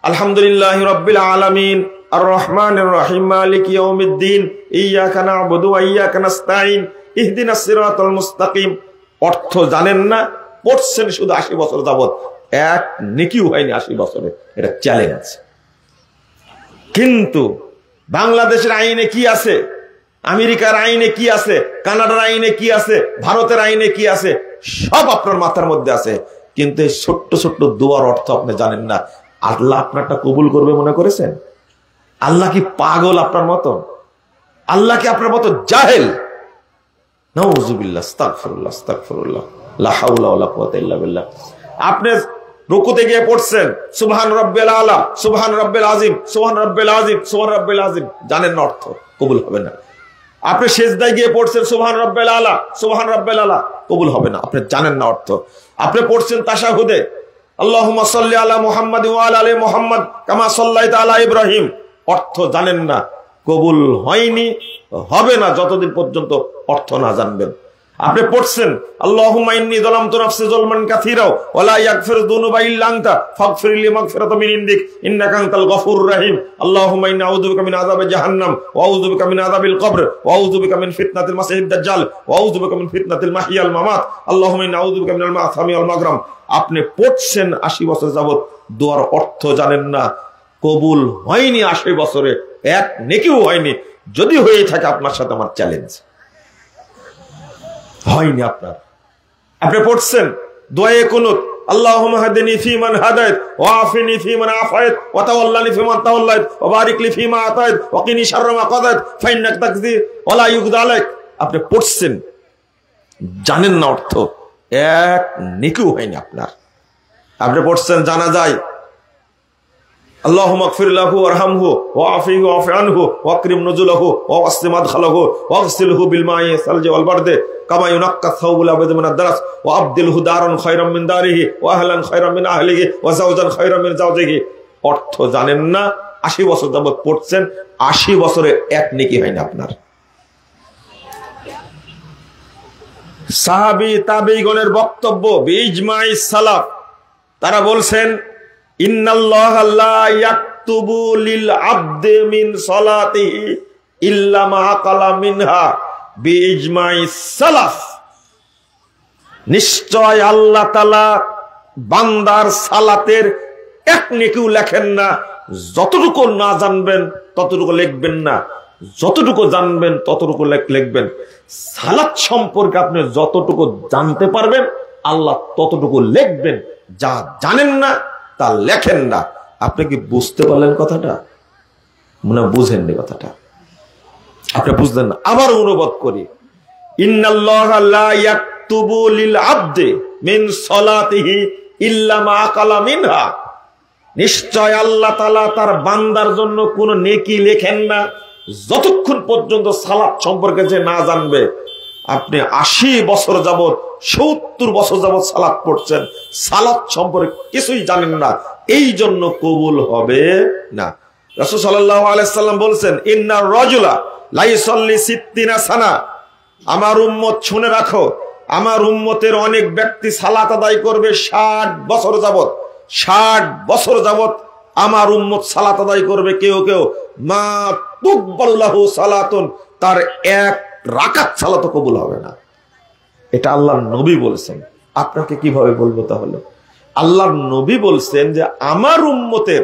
আলহামদুলিল্লাহি রাব্বিল আলামিন আর রহমানির রহিম মালিকি ইয়াউমিদ্দিন ইয়্যাকা না'বুদু ওয়া ইয়্যাকা নাস্তাঈন ইহদিনাস সিরাতাল মুস্তাকিম। অর্থ জানেন না, পড়ছেন শুধু ৮০ বছর যাবত, এক নেকিও হয়নি ৮০ বছরে। এটা চ্যালেঞ্জ। কিন্তু বাংলাদেশের আইনে কি আছে, আমেরিকার আইনে কি আছে, কানাডার আইনে কি আছে, ভারতের আইনে কি আছে, সব আপনার মাথার মধ্যে আছে। কিন্তু এই ছোট্ট ছোট্ট দোয়ার অর্থ আপনি জানেন না। আল্লাহ আপনারটা কবুল করবে মনে করেছেন? আল্লাহ কি পাগল আপনার মতো? আল্লাহ কি আপনার মতো জাহেল? নাউযুবিল্লাহ, আস্তাগফিরুল্লাহ আস্তাগফিরুল্লাহ, লা হাওলা ওয়ালা কুওয়াতা ইল্লা বিল্লাহ। আপনি রুকুতে গিয়ে পড়ছেন সুবহান রাব্বিল আলা, সুবহান রাব্বিল আযীম, সুবহান রাব্বিল আযীম, সুবহান রাব্বিল আযীম, জানেন না অর্থ, কবুল হবে না। আপনি সিজদায় গিয়ে পড়ছেন সুবহান রাব্বিল আলা, সুবহান রাব্বিল আলা, কবুল হবে না, আপনি জানেন না অর্থ। আপনি পড়ছেন তাশাহুদে আল্লাহুম্মা সাল্লি আলা মুহাম্মাদ ওয়া আলা আলি মুহাম্মাদ কামা সাল্লাইতা আলা ইব্রাহিম, অর্থ জানেন না, কবুল হয়নি, হবে না যতদিন পর্যন্ত অর্থ না জানবেন। আপনি পড়ছেন আল্লাহুম্মা ইন্নী যালামতু নাফসি যালমান কাসীরা ওয়া লা ইয়াগফিরু যুনুবা ইল্লা আনতা ফাগফিরলি মাগফিরাতাম মিন ইনদিক ইন্নাকা আনতাল গফুরুর রহিম। আল্লাহুম্মা ইন্নী আউযু বিকা মিন আযাবি জাহান্নাম ওয়া আউযু বিকা মিন আযাবিল কবর ওয়া আউযু বিকা মিন ফিতনাতিল মাসিহিদ দাজ্জাল ওয়া আউযু বিকা মিন ফিতনাতিল মাহইয়াল মামাত। আল্লাহুম্মা ইন্নী আউযু বিকা মিনাল মা'সামি ওয়াল মাগরাম। আপনি পড়ছেন ৮০ বছর যাবত, দোয়ার অর্থ জানেন না, কবুল হয়নি ৮০ বছরে, এক নেকিও হয়নি। যদি হয়ে থাকে আপনার সাথে আমার চ্যালেঞ্জ, হয়নি আপনার। আপনি পড়ছেন দোয়ায়ে কুনুত আল্লাহুম্মা হাদিনি ফীমান হাদাইত ওয়া আফিনি ফীমান আফাইত ওয়া তাওয়াল্লানি ফীমান তাওয়াল্লাইত ওয়া বারিক লি ফীমা আতাইত ওয়া কিনি শাররা মা কাদাইত ফা ইন্নাকা তাকযি ওয়া লা ইউকযা আলাইক। আপনি পড়ছেন, জানেন না অর্থ, এক নেকিও হয়নি আপনার। আপনি পড়ছেন জানাজায় আল্লাহুম্মা গফির লাহু ওয়ারহামহু ওয়া আফিহু ওয়াফি আনহু ওয়া আকরিম নুজুলাহু ওয়া ওয়াসি মাদখালাহু ওয়া গসিলহু বিল মাই সালজি ওয়াল বারদি কামা ইউনাক্কা সাওবুল আবিদ মিনাদ দারাস ওয়া আবদিলহু দারান খায়রাম মিন দারিহি ওয়া আহলান খায়রাম মিন আহলিহি ওয়া যাওজান খায়রাম মিন যাওজিহি। অর্থ জানেন না, 80 বছর যাবত পড়ছেন, 80 বছরে এক নেকি হয়নি আপনার। সাহাবী তাবেঈগণের বক্তব্য বিইজমাই সালাফ, তারা বলছেন ইন্নাল্লাহা লা ইয়াকতুবু লিল আবদি মিন সালাতিহি ইল্লা মা আকালা মিনহা বিইজমাই সালাফ। নিশ্চয় আল্লাহ তাআলা বান্দার সালাতের এক নেকিও লেখেন না, যতটুকু না জানবেন ততটুকু লিখবেন না, যতটুকু জানবেন ততটুকু লিখবেন। সালাত সম্পর্কে আপনি যতটুকু জানতে পারবেন আল্লাহ ততটুকু লিখবেন, যা জানেন না তা লেখেন না। আপনি কি বুঝতে পারলেন কথাটা? মনে বুঝেননি কথাটা, আপনি বুঝলেন না। আবার অনুবাদ করি, ইন্নাল্লাহা লা ইয়াকতুবু লিল আবদি মিন সালাতিহি ইল্লা মা আকালা মিনহা। নিশ্চয় আল্লাহ তাআলা তার বান্দার জন্য কোন নেকি লেখেন না যতক্ষণ পর্যন্ত সালাত সম্পর্কে যে না জানবে। আপনি 80 বছর যাবত 70 বছর যাবত সালাত পড়ছেন, সালাত সম্পর্কে কিছুই জানেন না, এই জন্য কবুল হবে না। রাসূল সাল্লাল্লাহু আলাইহি সাল্লাম বলছেন ইন্নার রাজুলা লা ইসাল্লি 60 সানা। আমার উম্মত শুনে রাখো, আমার উম্মতের অনেক ব্যক্তি সালাত আদায় করবে 60 বছর যাবত। 60 বছর যাবত আমার উম্মত সালাত আদায় করবে। কেউ কেউ মা তুকবালু লাহু সালাতুন, তার এক রাকাত সালাত কবুল হবে না। এটা আল্লাহর নবী বলেছেন। আপনাকে কিভাবে বলবো তাহলে? আল্লাহর নবী বলছেন যে আমার উম্মতের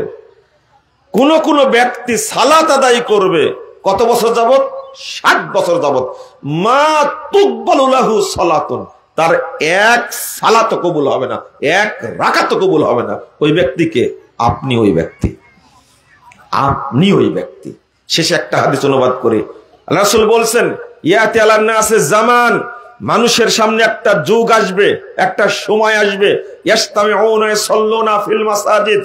কোন কোন ব্যক্তি সালাত আদায় করবে কত বছর যাবত? 60 বছর যাবত। মা তুকবালু লাহু সালাতুন, তার এক সালাত কবুল হবে না, এক রাকাত কবুল হবে না। ওই ব্যক্তিকে আপনি, ওই ব্যক্তি আপনি ওই ব্যক্তি। শেষে একটা হাদিস অনুবাদ করে আল্লাহ রাসূল বলছেন ইয়াতি আলান নাসে জামান, মানুষের সামনে একটা যুগ আসবে, একটা সময় আসবে, ইয়াসতামিউনা ইয়াসাল্লুনা ফিল মাসাজিদ,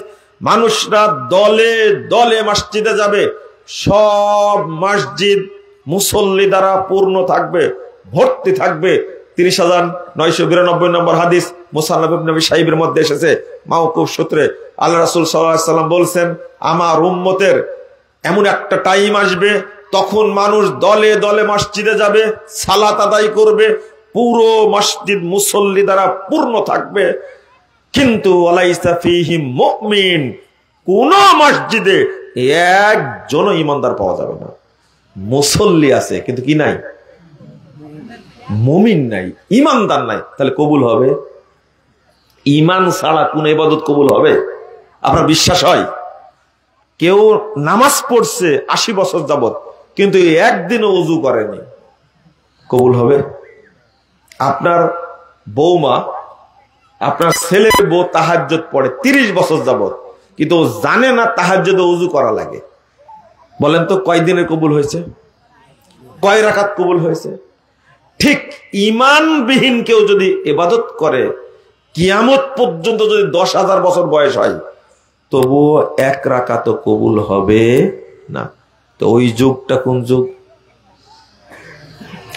মানুষরা দলে দলে মসজিদে যাবে, সব মসজিদ মুসল্লি দ্বারা পূর্ণ থাকবে, ভর্তি থাকবে। 30,992 নম্বর হাদিস মুসান্নাফ ইবনে আবি শাইবের মধ্যে এসেছে মাওকুফ সূত্রে। আল্লাহ রাসূল সাল্লাল্লাহু আলাইহি সাল্লাম বলছেন আমার উম্মতের এমন একটা টাইম আসবে তখন মানুষ দলে দলে মসজিদে যাবে, সালাত আদায় করবে, পুরো মসজিদ মুসল্লি দ্বারা পূর্ণ থাকবে, কিন্তু ওয়ালাইসা ফীহি মুমিন, কোন মসজিদে একজন ঈমানদার পাওয়া যাবে না। মুসল্লি আছে কিন্তু কি নাই? মুমিন নাই, ঈমানদার নাই। তাহলে কবুল হবে? ঈমান ছাড়া কোন ইবাদত কবুল হবে? আপনার বিশ্বাস হয়? কেউ নামাজ পড়ছে 80 বছর যাবত কিন্তু একদিনও ওযু করেনি, কবুল হবে? আপনার বৌমা, আপনার ছেলের বউ তাহাজ্জুদ পড়ে 30 বছর যাবত কিন্তু ও জানে না তাহাজ্জুদে ওযু করা লাগে। বলেন তো কয় দিনের কবুল হয়েছে? কয় রাকাত কবুল হয়েছে? ঠিক ঈমানবিহীন কেউ যদি ইবাদত করে কিয়ামত পর্যন্ত যদি 10,000 বছর বয়স হয় তবুও এক রাকাত কবুল হবে না। তো ওই যুগটা কোন যুগ?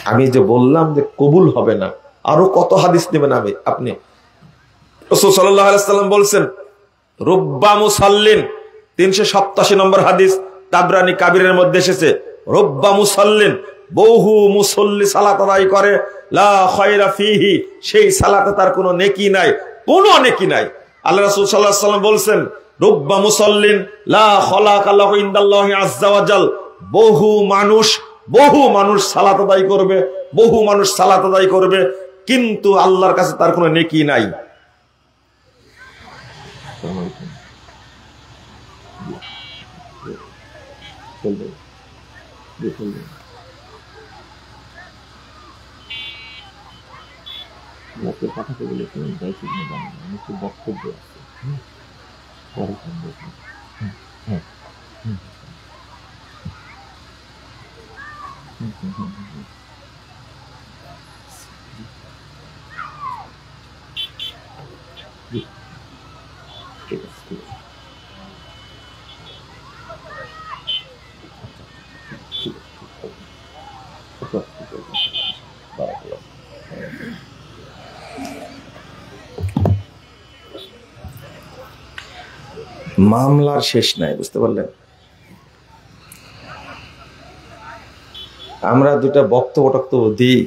আমি যে বললাম যে কবুল হবে না, আরো কত হাদিস নেবেন আপনি? রাসূল সাল্লাল্লাহু আলাইহি সাল্লাম বলছেন রুব্বা মুসাল্লিন, 387 নম্বর হাদিস তাবরানী কাবিরের মধ্যে এসেছে, রুব্বা মুসাল্লিন, বহু মুসল্লি সালাত আদায় করে, লা খায়রা ফীহি, সেই সালাতে তার কোনো নেকি নাই, কোনো নেকি নাই। আল্লাহ রাসূল সাল্লাল্লাহু আলাইহি সাল্লাম বলছেন রুব্বা মুসাল্লিন লা খালাকা লাহু ইনদাল্লাহি আযজা ওয়া জাল, বহু মানুষ সালাত আদায় করবে, বহু মানুষ সালাত আদায় করবে কিন্তু আল্লাহর কাছে তার কোনো নেকি নাই। কথাটা বলেছেন বক্তব্য মামলার শেষ নাই, বুঝতে পারলেন? আমরা দুটা বক্তব্য টক্তব্য দিই,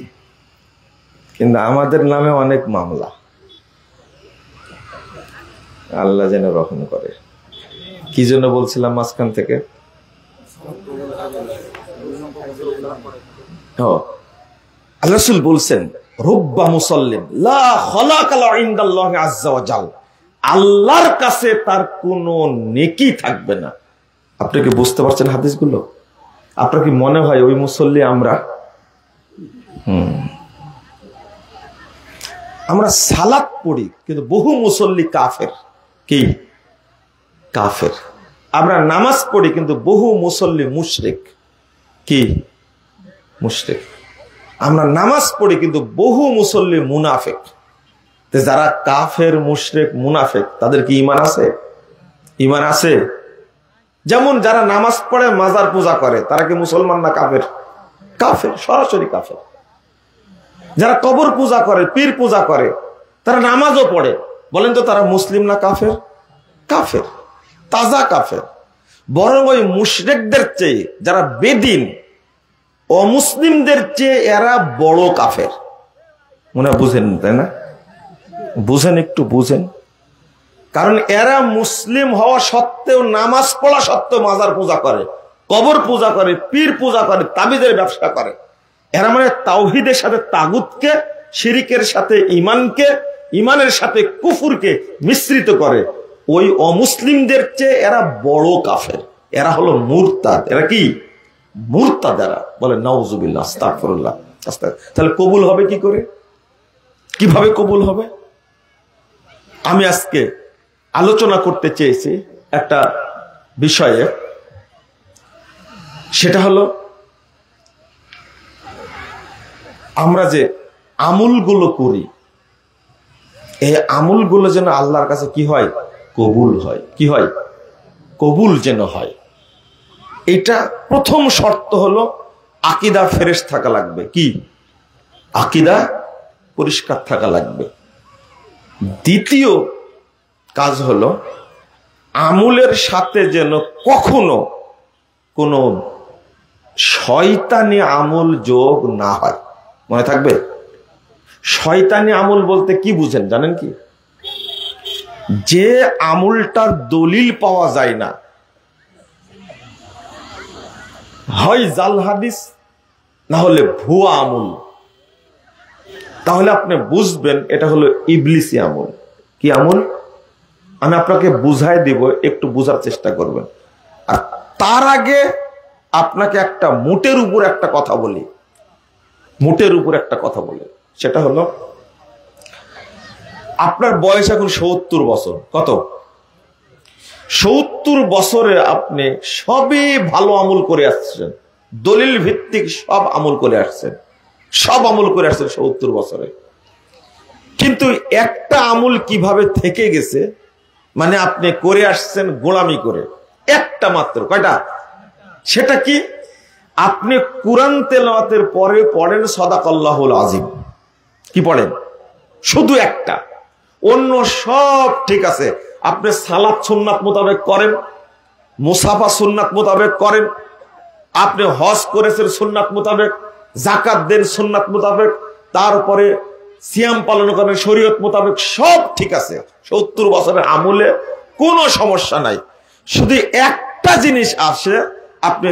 কিন্তু আমাদের নামে অনেক মামলা। আল্লাহ যেন রহম করে। কি জন্য বলছিলাম মাঝখান থেকে? আল্লাহ রাসূল বলছেন রুব্বা মুসাল্লিম লা খালাকা লা ইনদাল্লাহি আযজা ওয়া জাল, আল্লাহর কাছে তার কোনো নেকি থাকবে না। আপনি কি বুঝতে পারছেন হাদিসগুলো? আপনার কি মনে হয় ওই মুসল্লি আমরা? আমরা সালাত পড়ি, কিন্তু বহু মুসল্লি কাফের। কি কাফের? আমরা নামাজ পড়ি, কিন্তু বহু মুসল্লি মুশরিক। কি মুশরিক? আমরা নামাজ পড়ি, কিন্তু বহু মুসল্লি মুনাফিক। যারা কাফের, মুশরিক, মুনাফিক, তাদের কি ঈমান আছে? ঈমান আছে? যেমন যারা নামাজ পড়ে মাজার পূজা করে, তারা কি মুসলমান না কাফের? কাফের, সরাসরি কাফের। যারা কবর পূজা করে, পীর পূজা করে, তারা নামাজও পড়ে, বলেন তো তারা মুসলিম না কাফের? কাফের, তাজা কাফের। বরং ওই মুশরিকদের চেয়ে যারা বেদিন, অমুসলিমদের চেয়ে এরা বড় কাফের। মনে বুঝেন, তাই না? বুঝেন, একটু বুঝেন। কারণ এরা মুসলিম হওয়া সত্ত্বেও, নামাজ পড়া সত্ত্বেও মাজার পূজা করে, কবর পূজা করে, পীর পূজা করে, তাবিজের ব্যবসা করে। এরা মানে তাওহীদের সাথে তাগুতকে, শিরিকের সাথে ঈমানকে, ঈমানের সাথে কুফরকে মিশ্রিত করে। ওই অমুসলিমদের চেয়ে এরা বড় কাফের। এরা হলো মুরতাদ। এরা কি মুরতাদ? এরা বলে নাউজুবিল্লাহ, আস্তাগফিরুল্লাহ। তাহলে কবুল হবে কি করে? কিভাবে কবুল হবে? আমি আজকে আলোচনা করতে চেয়েছি একটা বিষয়ে, সেটা হলো আমরা যে আমলগুলো করি, এই আমলগুলো যেন আল্লাহর কাছে কি হয়? কবুল হয়। কি হয়? কবুল যেন হয়। এটা প্রথম শর্ত হলো আকীদা ফ্রেশ থাকা লাগবে। কি? আকীদা পরিষ্কার থাকা লাগবে। দ্বিতীয় কাজ হলো আমলের সাথে যেন কখনো কোনো শয়তানি আমল যোগ না হয়। মনে থাকবে? শয়তানি আমল বলতে কি বুঝেন জানেন কি? যে আমলটার দলিল পাওয়া যায় না, হয় জাল হাদিস, না হলে ভুয়া আমল, তাহলে আপনি বুঝবেন এটা হলো ইবলিসি আমল। কি আমল? আমি আপনাকে বুঝাই দিব, একটু বুঝার চেষ্টা করবেন। আর তার আগে আপনাকে একটা মুটের উপর একটা কথা বলি, মুটের উপর একটা কথা বলি। সেটা হলো আপনার বয়স এখন ৭০ বছর। কত? ৭০ বছরে আপনি সবই ভালো আমল করে আসছেন, দলিল ভিত্তিক সব আমল করে আসছেন, সব আমল করে আসছেন ৭০ বছরে। কিন্তু একটা আমল কিভাবে থেকে গেছে, মানে আপনি করে আসছেন গোলামি করে, একটা মাত্র। কয়টা? সেটা কি? আপনি কুরআন তেলাওয়াতের পরে পড়েন সাদাকাল্লাহুল আযীম। কি পড়েন? শুধু একটা। অন্য সব ঠিক আছে। আপনি সালাত সুন্নাত মোতাবেক করেন, মুসাফা সুন্নাত মোতাবেক করেন, আপনি হজ করেছেন সুন্নাত মোতাবেক, যাকাত দেন সুন্নাত মোতাবেক, তারপরে সিয়াম পালন করেন শরীয়ত মোতাবেক, সব ঠিক আছে। ৭০ বছরের আমলে কোনো সমস্যা নাই। শুধু একটা জিনিস আসে, আপনি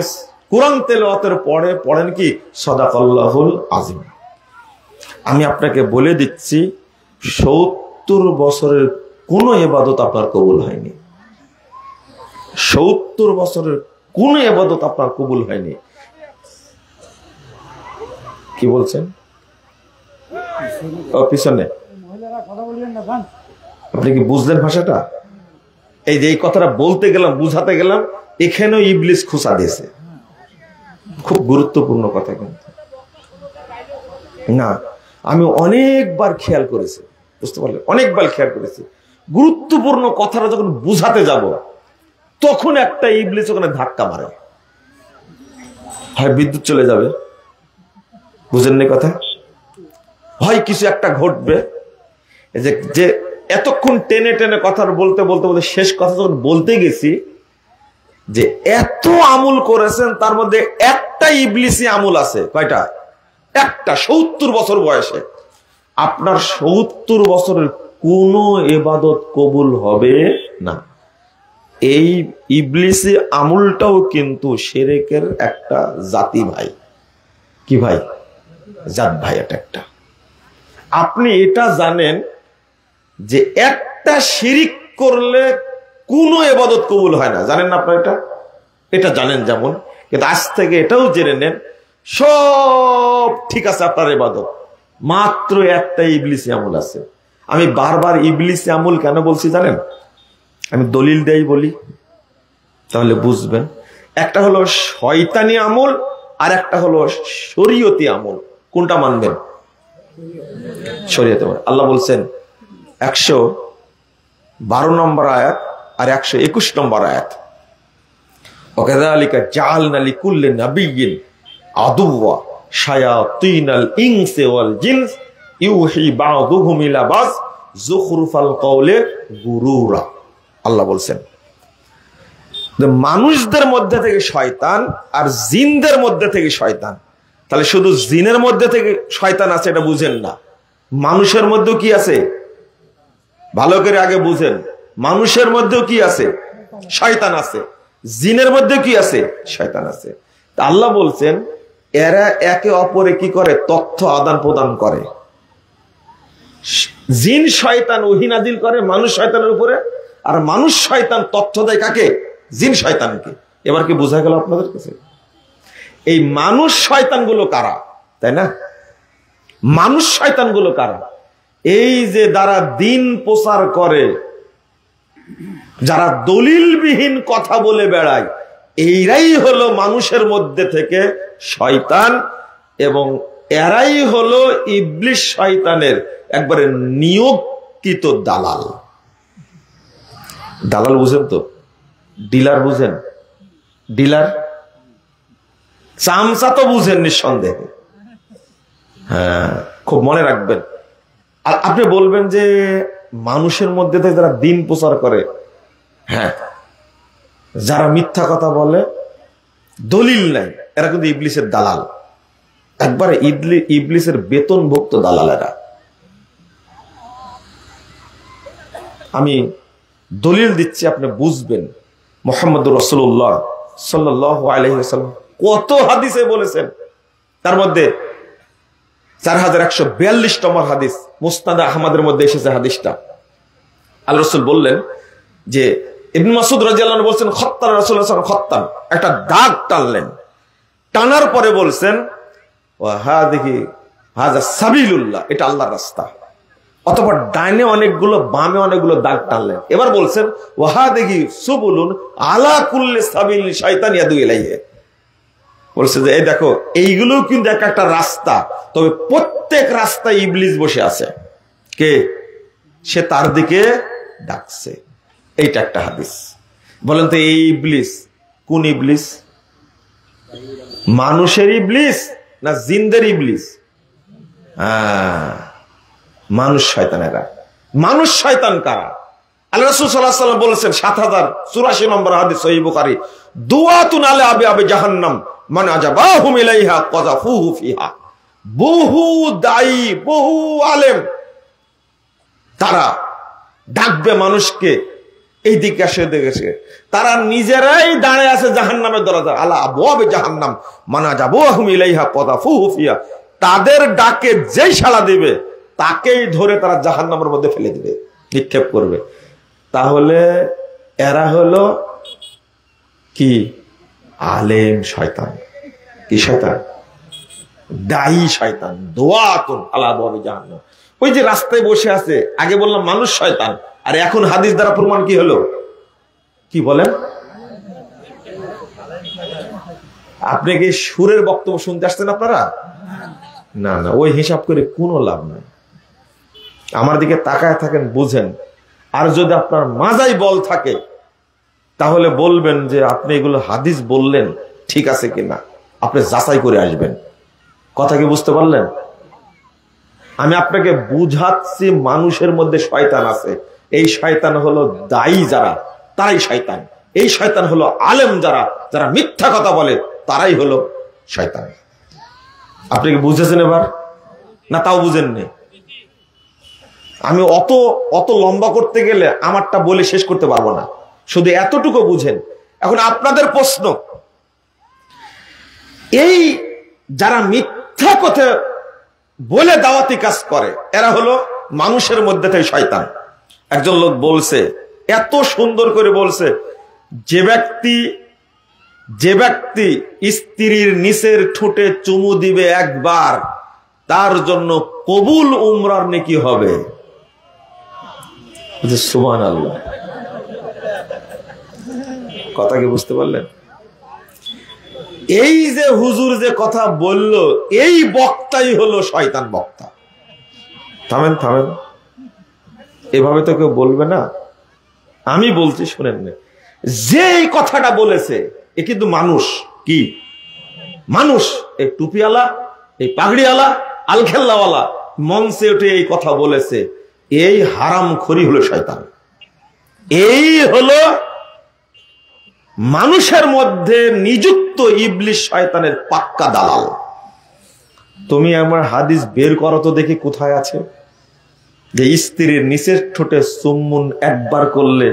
কুরআন তেলাওয়াতের পরে পড়েন কি সাদাকাল্লাহুল আযীম। আমি আপনাকে বলে দিচ্ছি ৭০ বছরের কোনো ইবাদত আপনার কবুল হয়নি। ৭০ বছরের কোনো ইবাদত আপনার কবুল হয়নি। কি বলছেন? পিছনে আপনি কি বুঝলেন ভাষাটা? এই যে এই কথাটা বলতে গেলাম, বুঝাতে গেলাম, এখানেও ইবলিস খোঁচা দিয়েছে। খুব গুরুত্বপূর্ণ কথা কিন্তু না। আমি অনেকবার খেয়াল করেছি, বুঝতে পারলেন? অনেকবার খেয়াল করেছি, গুরুত্বপূর্ণ কথাটা যখন বুঝাতে যাব, তখন একটা ইবলিস ওখানে ধাক্কা মারে, হয় বিদ্যুৎ চলে যাবে, বুঝেননি কথা, হয় কিছু একটা ঘটবে। যে এতক্ষণ টেনে টেনে কথা বলতে বলতে বলতে শেষ কথা যখন বলতে গেছি, যে এত আমল করেছেন, তার মধ্যে একটা ইবলিসি আমল আছে। কয়টা? একটা। 70 বছর বয়সে। আপনার 70 বছরের কোন ইবাদত কবুল হবে না। এই ইবলিসি আমলটাও কিন্তু শিরকের একটা জাতি ভাই। কি ভাই? জাত ভাই। এটা একটা। আপনি এটা জানেন যে একটা শিরিক করলে কোনো ইবাদত কবুল হয় না, জানেন না আপনারা? এটা জানেন যেমন, কিন্তু আজ থেকে এটাও জেনে নেন সব ঠিক আছে আপনার ইবাদত, মাত্র একটা ইবলিসি আমল আছে। আমি বারবার ইবলিসি আমল কেন বলছি জানেন? আমি দলিল দেই বলি, তাহলে বুঝবেন। একটা হলো শয়তানি আমল, আর একটা হলো শরীয়তি আমল। কোনটা মানবেন? শরীয়তি আমল। আল্লাহ বলছেন 112 নম্বর আয়াত আর 121 নম্বর আয়াত, ওয়াকাযালিকা জাআলনা লিকুল্লি নাবিয়্যিন আদুওয়া শায়াতিনাল ইনসি ওয়াল জিনস ইউহি বা'দুহুম ইলা বা'দ যুখরুফাল কওলি গুরুরা। আল্লাহ বলছেন মানুষদের মধ্যে থেকে শয়তান আর জিনদের মধ্যে থেকে শয়তান। তাহলে শুধু জিনের মধ্যে থেকে শয়তান আছে এটা বুঝেন না, মানুষের মধ্যেও কি আছে ভালো করে আগে বুঝেন। মানুষের মধ্যেও কি আছে? শয়তান আছে। জিনের মধ্যে কি আছে? শয়তান আছে। আল্লাহ বলছেন এরা একে অপরে কি করে? তথ্য আদান প্রদান করে। জিন শয়তান ওহী নাযিল করে মানুষ শয়তানের উপরে, আর মানুষ শয়তান তথ্য দেয় কাকে? জিন শয়তানকে। এবার কি বোঝা গেল আপনাদের কাছে? এই মানুষ শয়তানগুলো কারা, তাই না? মানুষ শয়তানগুলো কারা? এই যে যারা দিন প্রচার করে, যারা দলিলবিহীন কথা বলে বেড়ায়, এইরাই হলো মানুষের মধ্যে থেকে শয়তান, এবং এরাই হলো ইবলিস শয়তানের একবারে নিয়োগকৃত দালাল। দালাল বুঝেন তো? ডিলার বুঝেন? ডিলার চামচা তো বুঝেন নিঃসন্দেহে। হ্যাঁ, খুব মনে রাখবেন। আর আপনি বলবেন যে মানুষের মধ্যে থেকে যারা দিন প্রচার করে, হ্যাঁ, যারা মিথ্যা কথা বলে, দলিল নাই, এরা কিন্তু ইবলিসের দালাল। একবারে ইবলিসের বেতনভুক্ত দালাল এরা। আমি দলিল দিচ্ছি, আপনি বুঝবেন। মুহাম্মদুর রাসূলুল্লাহ সাল্লাল্লাহু আলাইহি ওয়াসাল্লাম কত হাদিসে বলেছেন, তার মধ্যে 4142 নম্বর হাদিস মুসনাদ আহমদের মধ্যে এসেছে হাদিসটা। আল্লাহ রাসূল বললেন যে, ইবনে মাসউদ রাদিয়াল্লাহু আনহু বলছেন, খত্তান রাসূলুল্লাহ সাল্লাল্লাহু আলাইহি ওয়াসাল্লাম একটা দাগ টানলেন, টানার পরে বলছেন ওয়া হাযিহি হাযা সাবিলুল্লাহ, এটা আল্লাহর রাস্তা। অতঃপর ডাইনে অনেকগুলো বামে অনেকগুলো দাগ টানলেন। এবার বলছেন ওয়া হাযিহি সুবুলুন আলা কুল্লি সাবিল শাইতান ইয়াদু ইলাইহি, বলছে যে এই দেখো এইগুলো কিন্তু এক একটা রাস্তা, তবে প্রত্যেক রাস্তায় ইবলিস বসে আছে। কে? সে তার দিকে ডাকছে। এইটা একটা হাদিস। বলেন তো এই ইবলিস কোন ইবলিস? মানুষের ইবলিস না জিনদের ইবলিস? মানুষ শয়তানেরা। মানুষ শয়তান কারা? আল্লাহ রাসূল সাল্লাল্লাহু আলাইহি ওয়াসাল্লাম বলেছেন 7084 নম্বর হাদিস সহিহ বুখারী, দুআতুন আলা আবি জাহান্নাম মান আজাবাহুম ইলাইহা কাযাফুহু ফিহা। বহু দায়ী, বহু আলেম তারা ডাকবে মানুষকে এই দিকে আসে, দেখেছে তারা নিজেরাই দাঁড়িয়ে আছে জাহান্নামের দরজা, আলা আবওয়াবে জাহান্নাম মান আজাবাহুম ইলাইহা কাযাফুহু ফিহা। তাদের ডাকে যেই সাড়া দিবে তাকেই ধরে তারা জাহান্নামের মধ্যে ফেলে দিবে, নিক্ষেপ করবে। তাহলে এরা হলো কি? আলেম শয়তান। কি শয়তান? দায়ী শয়তান। দুআতুন আলা আবওয়াবি জাহান্নাম। ওই যে রাস্তায় বসে আছে, আগে বললাম মানুষ শয়তান, আর এখন হাদিস দ্বারা প্রমাণ কি হলো? কি বলেন? আপনি কি সুরের বক্তব্য শুনতে আসছেন আপনারা? না না, ওই হিসাব করে কোনো লাভ নাই। আমার দিকে তাকায় থাকেন, বুঝেন। আর যদি আপনার মাজায় বল থাকে তাহলে বলবেন যে আপনি এগুলো হাদিস বললেন ঠিক আছে কিনা, আপনি যাচাই করে আসবেন। কথা কি বুঝতে পারলেন? আমি আপনাকে বুঝাচ্ছি মানুষের মধ্যে শয়তান আছে। এই শয়তান হলো দায়ী যারা, তারাই শয়তান। এই শয়তান হলো আলেম, যারা মিথ্যা কথা বলে তারাই হলো শয়তান। আপনি কি বুঝেছেন এবার, না তাও বুঝেননি? আমি অত লম্বা করতে গেলে আমারটা বলে শেষ করতে পারবো না, শুধু এতটুকু বুঝেন। এখন আপনাদের প্রশ্ন, এই যারা মিথ্যা কথা বলে দাওয়াতি কাজ করে এরা হলো মানুষের মধ্যে থেকে শয়তান। একজন লোক বলছে, এত সুন্দর করে বলছে, যে ব্যক্তি স্ত্রীর নিচের ঠোঁটে চুমু দিবে একবার, তার জন্য কবুল উমরার নেকি হবে। সুবহানাল্লাহ, কথা কি বুঝতে পারলেন? এই যে হুজুর যে কথা বলল, এই বক্তাই হলো শয়তান বক্তা। থামেন, এভাবে তো কেউ বলবে না। আমি বলছি, শুনেন না, যে এই কথাটা বলেছে এ কিন্তু মানুষ। কি মানুষ? এই টুপিওয়ালা, এই পাগড়িওয়ালা, আলখেল্লাওয়ালা মঞ্চে উঠে এই কথা বলেছে, এই হারামখোরি হলো শয়তান। এই হলো মানুষের মধ্যে নিযুক্ত ইবলিশ শয়তানের পাক্কা দালাল। তুমি আমার হাদিস বের করো তো দেখি কোথায় আছে যে স্ত্রীর নিচের ঠোঁটে চুম্বন একবার করলে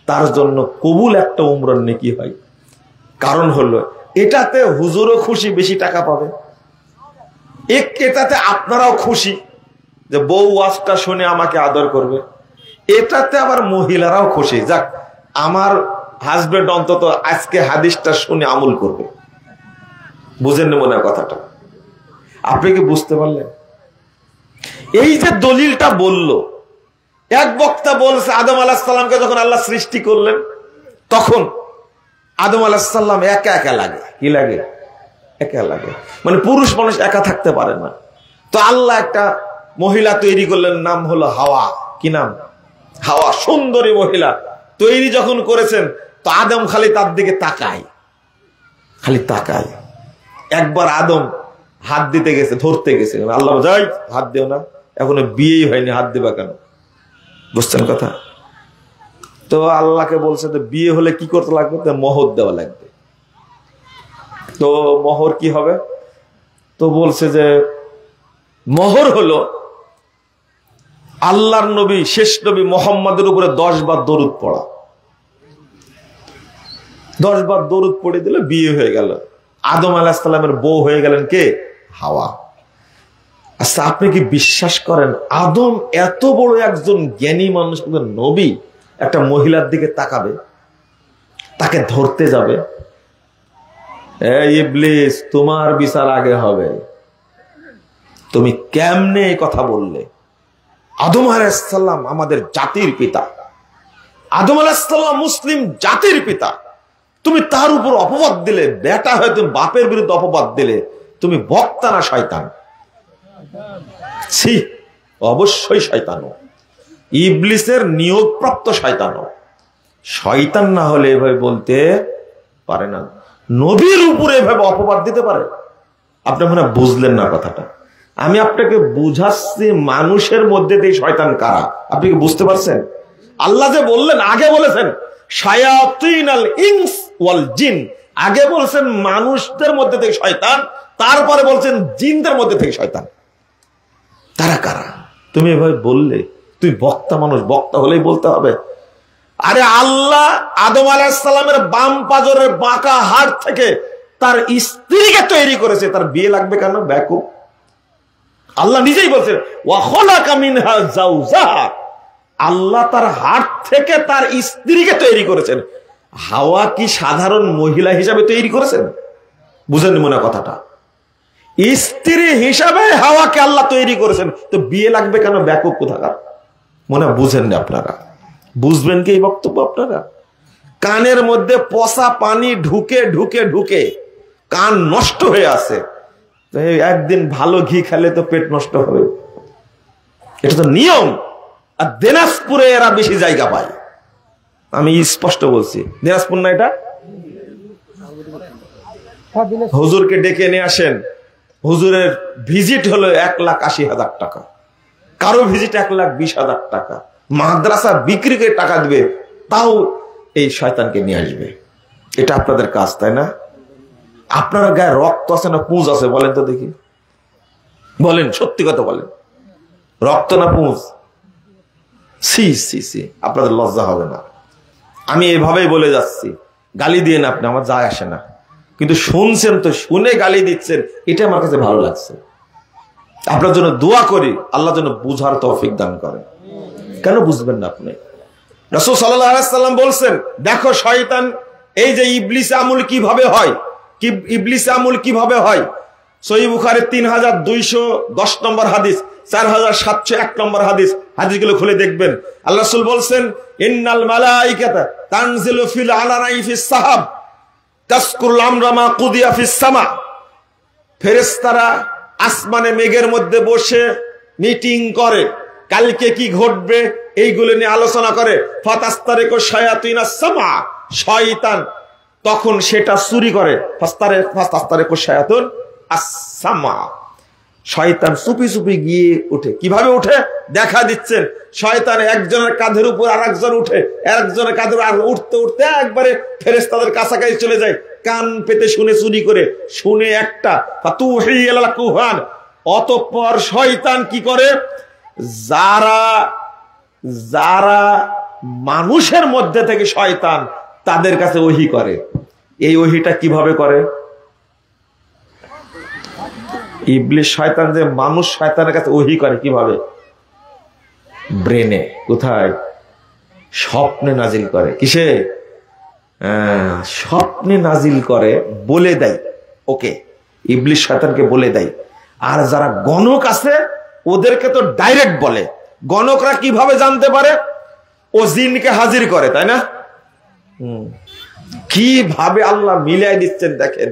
তার জন্য কবুল একটা উমরার নেকি হয়। কারণ হলো এটাতে হুজুরও খুশি, বেশি টাকা পাবে, এটাতে আপনারাও খুশি যে বউ ওয়াজটা শুনে আমাকে আদর করবে, এটাতে আবার মহিলারাও খুশি, যাক আমার হাজবেন্ড অন্তত আজকে হাদিসটা শুনে আমল করবে। বুঝেননি মনে হয় কথাটা? আপনি কি বুঝতে পারলেন? এই যে দলিলটা বলল, এক বক্তা বলছে আদম আলাইহিস সালামকে যখন আল্লাহ সৃষ্টি করলেন তখন আদম আলাইহিস সালাম একা একা লাগে। কি লাগে? একা লাগে, মানে পুরুষ মানুষ একা থাকতে পারে না। তো আল্লাহ একটা মহিলা তৈরি করলেন, নাম হলো হাওয়া। কি নাম? হাওয়া। সুন্দরী মহিলা তৈরি যখন করেছেন তো আদম খালি তার দিকে তাকায়, খালি তাকায়। একবার আদম হাত দিতে গেছে, ধরতে গেছে, আল্লাহ যাই হাত দিও না, এখনো বিয়েই হয়নি, হাত দিবা কেন? বুঝছেন কথা? তো আল্লাহকে বলছে তো বিয়ে হলে কি করতে লাগবে? তো মোহর দেওয়া লাগবে। তো মোহর কি হবে? তো বলছে যে মোহর হলো আল্লাহর নবী, শেষ নবী মুহাম্মাদের উপরে 10 বার দরুদ পড়া। 10 বার দরুদ পড়ে দিলে বিয়ে হয়ে গেল। আদম আলাইহিস সালামের বউ হয়ে গেলেন কে? হাওয়া। আচ্ছা, আপনি কি বিশ্বাস করেন আদম এত বড় একজন জ্ঞানী মানুষ, নবী, একটা মহিলার দিকে তাকাবে, তাকে ধরতে যাবে? এই ইবলিস, তোমার বিচার আগে হবে। তুমি কেমনে এই কথা বললে? আদম আলাইহিস সালাম আমাদের জাতির পিতা, আদম আলাইহিস সালাম মুসলিম জাতির পিতা, তুমি তার উপর অপবাদ দিলে, বেটা হয়ে তুমি বাপের বিরুদ্ধে অপবাদ দিলে, তুমি বক্তা না শয়তান? ছি, অবশ্যই শয়তান। ইবলিসের নিয়োগপ্রাপ্ত শয়তান। শয়তান না হলে এভাবে বলতে পারে না, নবীর উপরে এভাবে অপবাদ দিতে পারে। আপনি মনে হয় বুঝলেন না কথাটা। আমি আপনাকে বুঝাচ্ছি মানুষের মধ্যে দিয়ে শয়তান কারা। আপনি কি বুঝতে পারছেন? আল্লাহ যে বললেন, আগে বলেছেন শায়াতিনাল ইনস ওয়াল জিন, আগে বলছেন মানুষদের মধ্যে থেকে শয়তান, তারপরে বলছেন জিনদের মধ্যে থেকে শয়তান। তারা কারা? তুমি এভাবে বললে, তুই বক্তা মানুষ, বক্তা হলেই বলতে হবে। আরে আল্লাহ আদম আলাইহিস সালামের বাম পাজরের বাঁকা হাড় থেকে তার স্ত্রীকে তৈরি করেছে, তার বিয়ে লাগবে কেন? বেকুব। আল্লাহ নিজেই বলছেন ওয়া খালাকা মিনহা যাওজাহা, আল্লাহ তার হাড় থেকে তার স্ত্রীকে তৈরি করেছেন। হাওয়া কি সাধারণ মহিলা হিসাবে তৈরি করেছেন? বুঝেন মনে কথাটা? স্ত্রী হিসাবে হাওয়াকে আল্লাহ তৈরি করেছেন, তো বিয়ে লাগবে কেন? বেকুব কোথাকার। মনে বুঝেন না আপনারা? বুঝবেন কি এই বক্তব্য আপনারা? কানের মধ্যে পচা পানি ঢুকে ঢুকে ঢুকে কান নষ্ট হয়ে আছে। একদিন ভালো ঘি খেলে তো পেট নষ্ট হবে, এটা তো নিয়ম। আর দিনাজপুরে এরা বেশি জায়গা পায়, আমি স্পষ্ট বলছি। দিনাজপুর না এটা? হুজুরকে ডেকে নিয়ে আসেন, হুজুরের ভিজিট হলো 1,80,000 টাকা, কারো ভিজিট 1,20,000 টাকা। মাদ্রাসা বিক্রি করে টাকা দিবে, তাও এই শয়তানকে নিয়ে আসবে। এটা আপনাদের কাজ, তাই না? আপনার গায়ে রক্ত আছে না পুঁজ আছে বলেন তো দেখি, বলেন, সত্যি কথা বলেন, রক্ত না পুঁজ? সি সি সি, আপনাদের লজ্জা হবে না? আমি এভাবেই বলে যাচ্ছি, গালি দিয়ে না আপনি, আমার যায় আসে না, কিন্তু শুনছেন তো, শুনে গালি দিচ্ছেন, এটা আমার কাছে ভালো লাগছে। আপনার জন্য দোয়া করি, আল্লাহ যেন বুঝার তৌফিক দান করে। কেন বুঝবেন না আপনি? রাসূল সাল্লাল্লাহু আলাইহি ওয়াসাল্লাম বলছেন, দেখো শয়তান, এই যে ইবলিস আমল কিভাবে হয়, ইবলিস আমল কিভাবে হয়। সহিহ বুখারীর 3210 নম্বর হাদিস, 4701 নম্বর হাদিস, হাদিসগুলো খুলে দেখবেন। আল্লাহ রাসূল বলছেন, ইন্নাল মালাইকাতা তানজিলু ফিল আলানাই ফিস সাহাব তাসকুরুল আমরা মা কুদিয়া ফিস সামা। ফেরেশতারা আসমানে মেঘের মধ্যে বসে মিটিং করে, কালকে কি ঘটবে এইগুলো নিয়ে আলোচনা করে। ফাতাস্তারিকু শায়াতিনাস সামা, শয়তান তখন সেটা চুরি করে। ফাতাস্তারিকু শায়াতুন আস-সামা, শয়তান চুপি চুপি গিয়ে উঠে। কিভাবে উঠে দেখা দিচ্ছেন, শয়তান একজনের কাঁধের উপর আরেকজন উঠে, আরেকজনের কাঁধের আর উঠতে উঠতে একবারে ফেরেশতাদের কাছাকাছি চলে যায়, কান পেতে শুনে চুরি করে, শুনে একটা ফাতুহি আলাল কুহান। অতঃপর শয়তান কি করে, যারা মানুষের মধ্যে থেকে শয়তান, তাদের কাছে ওহী করে। এই ওহীটা কিভাবে করে? ইবলিস শয়তান যে মানুষ শয়তানের কাছে ওহী করে কিভাবে? ব্রেনে। কোথায়? স্বপ্নে নাজিল করে। কিসে? স্বপ্নে নাজিল করে, বলে দেয় ওকে, ইবলিস শয়তানকে বলে দেয়। আর যারা গণক আছে ওদেরকে তো ডাইরেক্ট বলে। গণকরা কিভাবে জানতে পারে? ও জিনকে হাজির করে, তাই না? কিভাবে আল্লাহ মিলাই দিচ্ছেন দেখেন।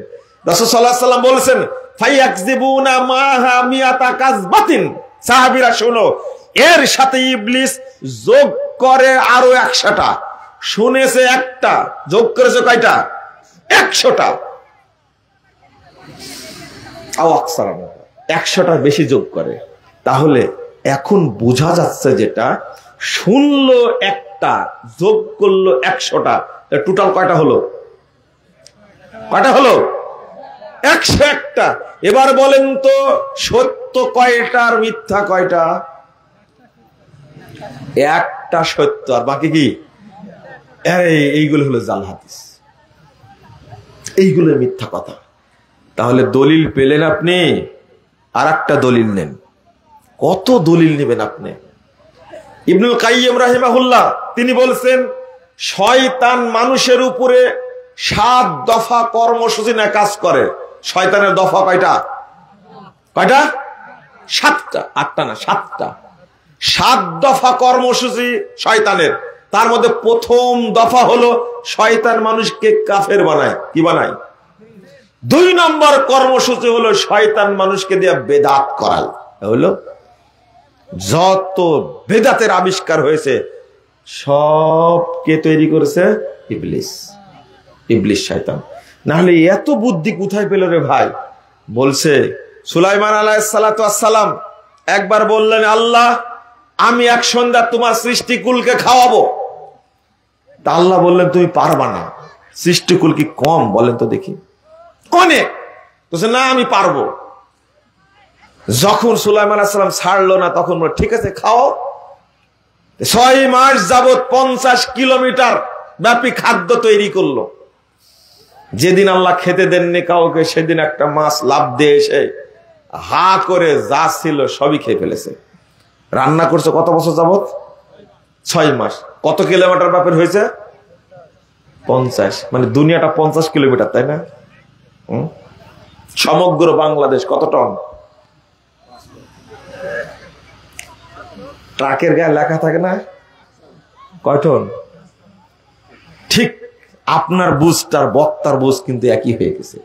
রাসূল সাল্লাল্লাহু আলাইহি ওয়াসাল্লাম বলেছেন, ফায়াকযিবুনা মাহা মিয়াতা কাযবাতিন, সাহাবীরা শোনো, এর সাথে ইবলিস যোগ করে আরো 100টা। শুনেছে একটা, যোগ করেছে কয়টা? 100টা। 100টার বেশি যোগ করে। তাহলে এখন বোঝা যাচ্ছে, যেটা শুনলো একটা, যোগ করলো 100টা, টোটাল কয়টা হলো? কয়টা হলো? 101টা। এবার বলেন তো, সত্য কয়টা আর মিথ্যা কয়টা? একটা সত্য, আর বাকি কি? এইগুলো হলো জাল হাদিস, এইগুলো মিথ্যা কথা। তাহলে দলিল পেলেন আপনি, আর একটা দলিল নেন। কত দলিল নেবেন আপনি? ইবনুল কাইয়্যিম রাহিমাহুল্লাহ তিনি বলছেন, শয়তান মানুষের উপরে 7 দফা কর্মসূচি নিয়ে কাজ করে। শয়তানের দফা কয়টা? কয়টা? 7টা। 8টা না, 7টা। 7 দফা কর্মসূচি শয়তানের। তার মধ্যে প্রথম দফা হলো শয়তান মানুষকে কাফের বানায়। কি বানায়? 2 নম্বর কর্মসূচি হলো শয়তান মানুষকে দিয়ে বেদাত করায়। হলো যত বেদাতের আবিষ্কার হয়েছে সবকে তৈরি করেছে ইবলিস। ইবলিস শয়তান। না হলে এত বুদ্ধি কোথায় পেল রে ভাই? বলছে সুলাইমান আলাইহিস সালাতু ওয়াস সালাম একবার বললেন, আল্লাহ আমি এক সন্ধ্যা তোমার সৃষ্টিকুলকে খাওয়াবো। তা আল্লাহ বললেন, তুমি পারবা না, সৃষ্টিকুল কি কম বলেন তো দেখি? অনেক। বলছে না আমি পারবো। যখন সুলাইমান আলাইহিস সালাম ছাড়লো না, তখন বলল ঠিক আছে খাও। 6 মাস যাবত 50 কিলোমিটার ব্যাপী খাদ্য তৈরি করলো। যেদিন আল্লাহ খেতে দেননি কাউকে, সেদিন একটা মাছ লাফ দিয়ে এসে হা করে যা ছিল সবই খেয়ে ফেলেছে। রান্না করছে কত বছর যাবত? 6 মাস। কত কিলোমিটার ব্যাপার হয়েছে? 50। মানে দুনিয়াটা 50 কিলোমিটার, তাই না? সমগ্র বাংলাদেশ কত টন? ট্রাকের গায়ে লেখা থাকে না কয় টন? ঠিক আপনার বুঝটার বক্তার বুঝ কিন্তু একই হয়ে গেছে।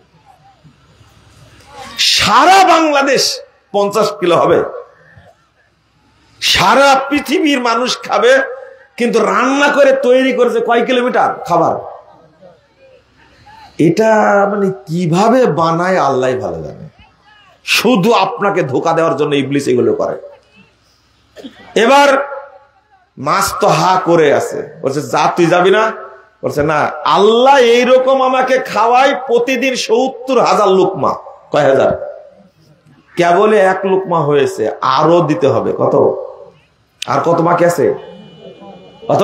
সারা বাংলাদেশ 50 কিলো হবে। সারা পৃথিবীর মানুষ খাবে, কিন্তু রান্না করে তৈরি করেছে কয় কিলোমিটার খাবার? এটা মানে কিভাবে বানায় আল্লাহ ভালো জানে। শুধু আপনাকে ধোঁকা দেওয়ার জন্য ইবলিস এগুলো করে। এবার মাছ তো হা করে আছে, বলছে যা তুই যাবি না, বলছে না, আল্লাহ এইরকম আমাকে খাওয়াই প্রতিদিন ৭০,০০০ লুকমা। কয় হাজার? কেবল 1 লুকমা হয়েছে, আরো দিতে হবে। কত? আর কত বাকি আছে? কত?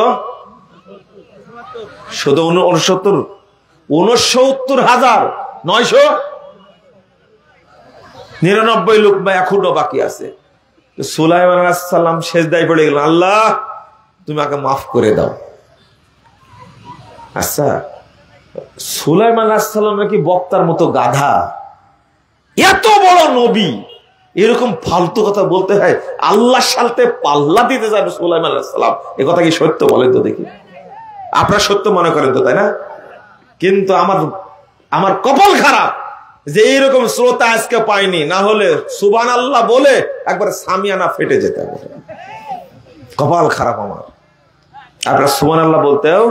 শুধু ৬৯,৯99 লুকমা এখনো বাকি আছে। সুলাইমান আলাইহিস সালাম সেজদায় পড়ে গেলেন, আল্লাহ তুমি আমাকে মাফ করে দাও। আচ্ছা, সুলাইমান আলাইহিস সালাম নাকি বক্তার মতো গাধা? এত বড় নবী এরকম ফালতু কথা বলতে হয়? আল্লাহর সাথে পাল্লা দিতে যাবে সুলাইমান আলাইহিস সালাম, এ কথা কি সত্য? বলেন তো দেখি। আপনারা সত্য মনে করেন তো, তাই না? কিন্তু আমার কপাল খারাপ যে এইরকম শ্রোতা আজকে পাইনি, না হলে সুবহানাল্লাহ বলে একবার সামিয়ানা ফেটে যেতে হবে। কপাল খারাপ আমার। আপনারা সুবহানাল্লাহ বলতেও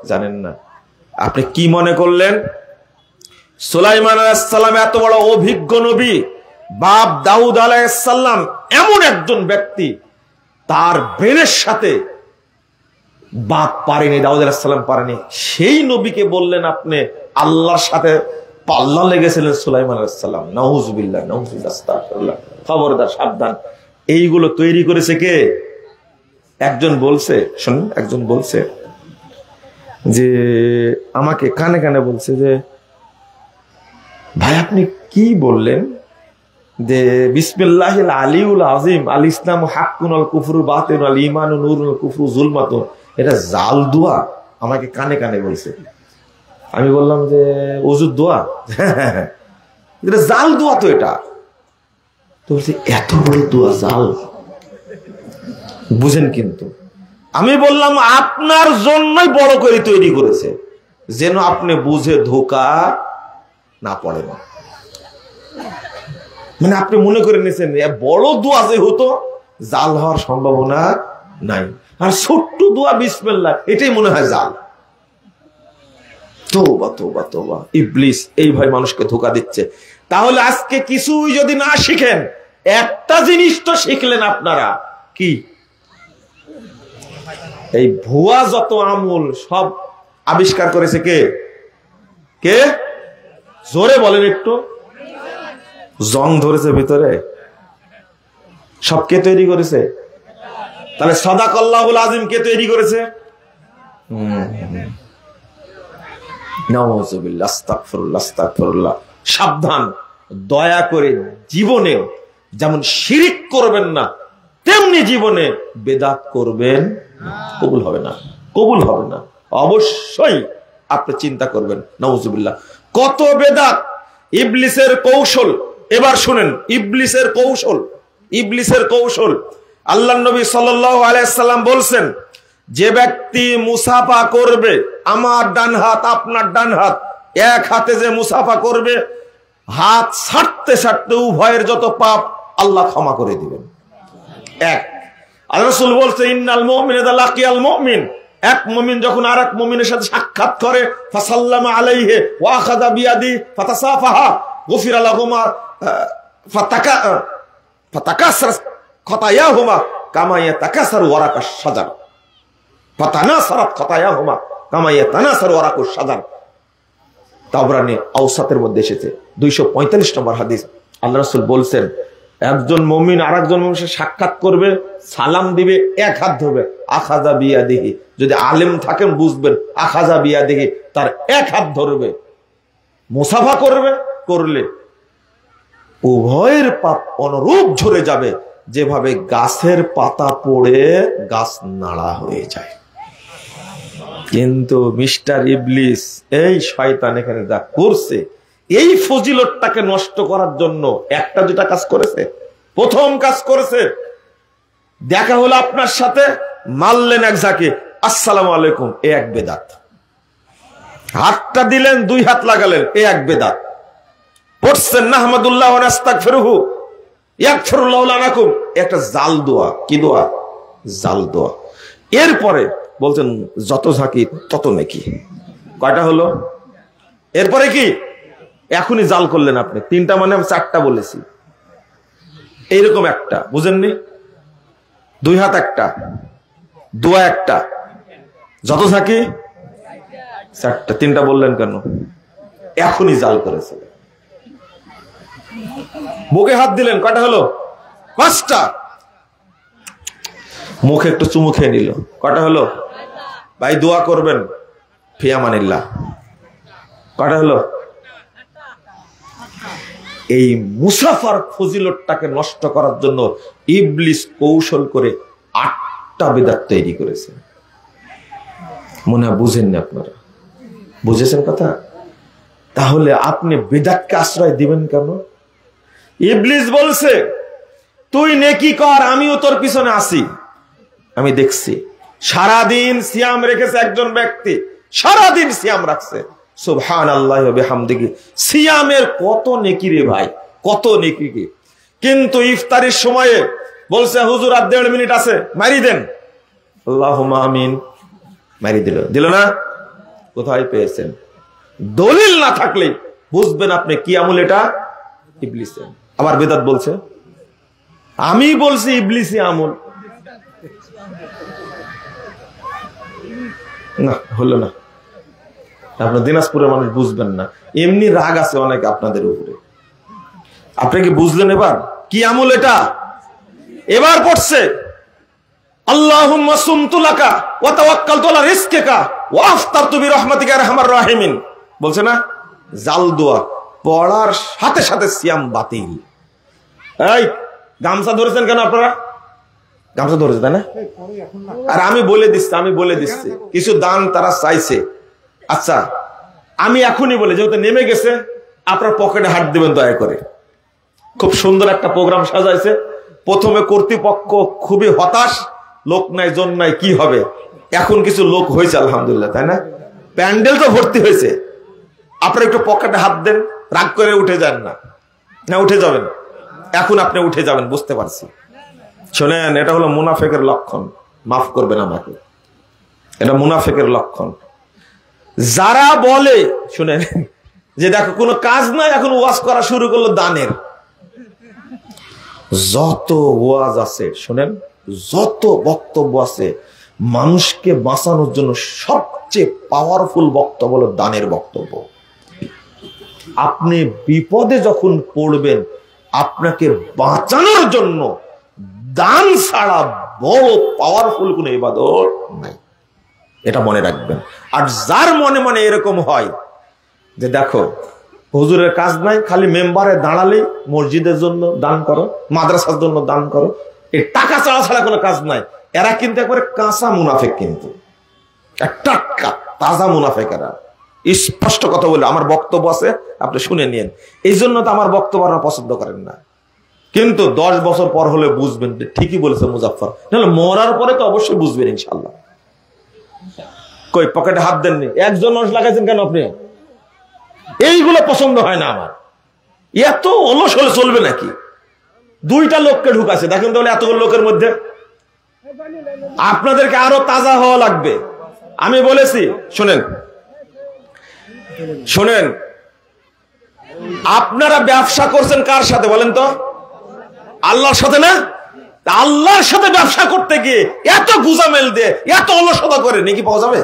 জানেন না। আপনি কি মনে করলেন সুলাইমান আলাইহিস সালাম এত বড় অভিজ্ঞ নবী, বাপ দাউদ আলাইহিস সালাম এমন একজন ব্যক্তি, তার ব্রেনের সাথে বাপ পারেনি, দাউদ আলাইহিস সালাম পারেনি, সেই নবীকে বললেন আপনি আল্লাহর সাথে পাল্লা লেগেছিলেন সুলাইমান আলাইহিস সালাম। নাউযুবিল্লাহ, নাউযুবিল্লাহ, আস্তাগফিরুল্লাহ। খবরদার, সাবধান। এইগুলো তৈরি করেছে কে? একজন বলছে, শুনুন, একজন বলছে যে আমাকে কানে কানে বলছে যে ভাই আপনি কি বললেন যে বিসমিল্লাহিল আলিউল আযীম আল ইসলামু হাক্কুন আল কুফরু বাতিল আল ঈমানু নূরুল কুফরু যুলমাতুন, এটা জাল দোয়া। আমাকে কানে কানে বলছে। আমি বললাম যে ওযুর দোয়া। এটা জাল দোয়া তো। এটা তো বলছে এত বড় দোয়া জাল, বুঝেন? কিন্তু আমি বললাম আপনার জন্যই বড় করে তৈরি করেছে, যেন আপনি বুঝে ধোঁকা না পড়ে না। মানে আপনি মনে করে নিয়েছেন বড় দোয়া যে হতো, জাল হওয়ার সম্ভাবনা নাই, আর ছোট্ট দোয়া বিসমিল্লাহ এটাই মনে হয় জাল। তোবা তোবা তোবা, ইবলিস এইভাবে মানুষকে ধোঁকা দিচ্ছে। তাহলে আজকে কিছুই যদি না শিখেন, একটা জিনিস তো শিখলেন আপনারা, কি? এই ভুয়া যত আমল সব আবিষ্কার করেছে কে? কে? জোরে বলেন একটু। জং ধরেছে ভিতরে, সব কে তৈরি করেছে? তাহলে সাদাকাল্লাহুল আযীম কে তৈরি করেছে? নাউযুবিল্লাহ, আস্তাগফিরুল্লাহ, আস্তাগফিরুল্লাহ। সাবধান, দয়া করে জীবনে যেমন শিরিক করবেন না, তেমনি জীবনে বেদাত করবেন কবুল হবে না, কবুল হবে না। অবশ্যই আপনি চিন্তা করবেন। নাউযুবিল্লাহ, কত বেদাত, ইবলিসের কৌশল। এবার শুনেন ইবলিসের কৌশল, ইবলিসের কৌশল। আল্লাহর নবী সাল্লাল্লাহু আলাইহি সাল্লাম বলছেন, যে ব্যক্তি মুসাফা করবে, আমার ডান হাত আপনার ডান হাত, এক হাতে যে মুসাফা করবে, হাত ছাড়তে ছাড়তে উভয়ের যত পাপ আল্লাহ ক্ষমা করে দিবেন। এক, আল্লাহ রাসূল বলছে ইন্নাল মুমিনা ইযা লাকিয়াল মুমিন, এক মুমিন যখন আরেক মুমিনের সাথে সাক্ষাৎ করে, ফাসাল্লামা আলাইহি ওয়া আখাযা বিয়াদি ফাতাসাফাহা গুফিরা লাহুমা ফাতাকাসার খাতায়াহুমা কামা ইয়াতাকাসারু ওয়ারাকাশ শাজার, ফাতানাসারাত খাতায়াহুমা কামা ইয়াতানাসারু ওয়ারাকুশ শাজার। তাবরানী আওসাতের মধ্যে এসেছে 245 নম্বর হাদিস। আল্লাহ রাসূল বলছেন, একজন মুমিন আরেকজন মুমিনের সাথে সাক্ষাৎ করবে, সালাম দিবে, এক হাত ধরবে, আখাযা বিয়াদিহি, যদি আলেম থাকেন বুঝবেন, আখাযা বিয়াদিহি, তার এক হাত ধরবে, মুসাফা করবে, করলে উভয়ের পাপ অনুরূপ ঝরে যাবে, যেভাবে গাছের পাতা পড়ে গাছ নাড়া হয়ে যায়। কিন্তু মিস্টার ইবলিস, এই শয়তান এখানে যা করছে, এই ফজিলতটাকে নষ্ট করার জন্য একটা দুটা কাজ করেছে। প্রথম কাজ করেছে, দেখা হলো আপনার সাথে, মারলেন এক ঝাঁকে, আসসালামু আলাইকুম, এ এক বেদাত। হাতটা দিলেন, 2 হাত লাগালেন, এ এক বেদাত। পড়ছেন নাহমাদুল্লাহ ওয়া নাস্তাগফিরুহু ইয়াগফিরুল্লাহু লানাকুম, একটা জাল দোয়া। কি দোয়া? জাল দোয়া। এরপরে বলছেন যত ঝাঁকি তত নেকি। কয়টা হলো? এরপরে কি? এখনই জাল করলেন আপনি। 3টা মানে আমি 4টা বলেছি। এইরকম একটা, বুঝেননি? 2 হাত একটা, দোয়া একটা, যত ঝাঁকি 4টা, 3টা বললেন কেন? এখনই জাল করেছে। বুকে হাত দিলেন, কয়টা হলো? 5টা। মুখে একটু চুমু খেয়ে নিল, কয়টা হলো? ভাই দোয়া করবেন, ফিয়ামানিল্লাহ। কয়টা হলো? এই মুসাফার ফজিলতটাকে নষ্ট করার জন্য ইবলিস কৌশল করে 8টা বিদআত তৈরি করেছে। মনে হয় বুঝেননি আপনারা? বুঝেছেন কথা? তাহলে আপনি বিদআতকে আশ্রয় দিবেন কেন? ইবলিস বলছে তুই নেকি কর, আমিও তোর পিছনে আসি। আমি দেখছি সারাদিন সিয়াম রেখেছে একজন ব্যক্তি, সারাদিন সিয়াম রাখছে, সুবহানাল্লাহি ওয়া বিহামদিহি। সিয়ামের কত নেকি রে ভাই, কত নেকি। কিন্তু ইফতারির সময়ে বলছে হুজুর আর 1.5 মিনিট আছে, মারি দেন। আল্লাহুম্মা আমিন, মারি দিল না? কোথায় পেয়েছেন? দলিল না থাকলে বুঝবেন আপনি কি আমল এটা? ইবলিসের। আবার বেদাত বলছে আমি বলছি ইবলিসি আমল। না, হলো না। আপনার দিনাজপুরের মানুষ বুঝবেন না, এমনি রাগ আছে অনেক আপনাদের উপরে। আপনি কি বুঝলেন এবার কি আমল এটা? এবার পড়ছে আল্লাহুম্মা সুমতু লাকা ওয়া তাওয়াক্কালতু আলা রিজকিকা ওয়া আফতারতু বিরহমাতিকা ইয়া আরহামার রাহিমিন। বলছে না? জাল দোয়া পড়ার সাথে সাথে সিয়াম বাতিল। এই গামছা ধরেছেন কেন আপনারা? গামছা ধরেছে তাই না? আর আমি বলে দিচ্ছি কিছু দান তারা চাইছে। আচ্ছা আমি এখনই বলে, যেহেতু নেমে গেছে, আপনার পকেটে হাত দিবেন দয়া করে। খুব সুন্দর একটা প্রোগ্রাম সাজাইছে। প্রথমে কর্তৃপক্ষ খুবই হতাশ, লোক নাই জন নাই, কি হবে? এখন কিছু লোক হয়েছে আলহামদুলিল্লাহ, তাই না? প্যান্ডেল তো ভর্তি হয়েছে। আপনারা একটু পকেটে হাত দেন, রাগ করে উঠে যান না। না উঠে যাবেন, এখন আপনি উঠে যাবেন, বুঝতে পারছি। শোনেন, এটা হলো মুনাফিকের লক্ষণ, মাফ করবেন আমাকে, এটা মুনাফিকের লক্ষণ। যারা বলে শুনেন যে দেখো কোনো কাজ নাই, এখন ওয়াজ করা শুরু করলো দানের। যত ওয়াজ আছে শুনেন, যত বক্তব্য আছে, মানুষকে বাঁচানোর জন্য সবচেয়ে পাওয়ারফুল বক্তব্য হলো দানের বক্তব্য। আপনি বিপদে যখন পড়বেন, আপনাকে বাঁচানোর জন্য দান ছাড়া বড় পাওয়ারফুল কোন ইবাদত নাই, এটা মনে রাখবেন। আর যার মনে মনে এরকম হয় যে দেখো হুজুরের কাজ নাই, খালি মেম্বারে দাঁড়ালেই মসজিদের জন্য দান করো, মাদ্রাসার জন্য দান করো, এই টাকা ছাড়া ছাড়া কোনো কাজ নাই, এরা কিন্তু একবারে কাঁচা মুনাফিক, কিন্তু টাটকা তাজা মুনাফিক এরা। স্পষ্ট কথা বলে আমার বক্তব্য আছে, আপনি শুনে নিন। এই জন্য তো আমার বক্তব্য আপনারা পছন্দ করেন না, কিন্তু 10 বছর পর হলে বুঝবেন ঠিকই বলেছে মুজাফফর। নাহলে মরার পরে তো অবশ্যই বুঝবেন ইনশাল্লাহ। কই পকেটে হাত দেননি, একজন মানুষ লাগাইছেন কেন আপনি? এইগুলো পছন্দ হয় না আমার। এত অলস হলে চলবে নাকি? 2টা লোককে ঢুকাছে, দেখেন তাহলে এতগুলো লোকের মধ্যে। আপনাদেরকে আরো তাজা হওয়া লাগবে। আমি বলেছি শোনেন, আপনারা ব্যবসা করছেন কার সাথে বলেন তো? আল্লাহর সাথে না? আল্লাহর সাথে ব্যবসা করতে গিয়ে এত গুজামেল দিয়ে এত অলসতা করে নাকি পাওয়া যাবে?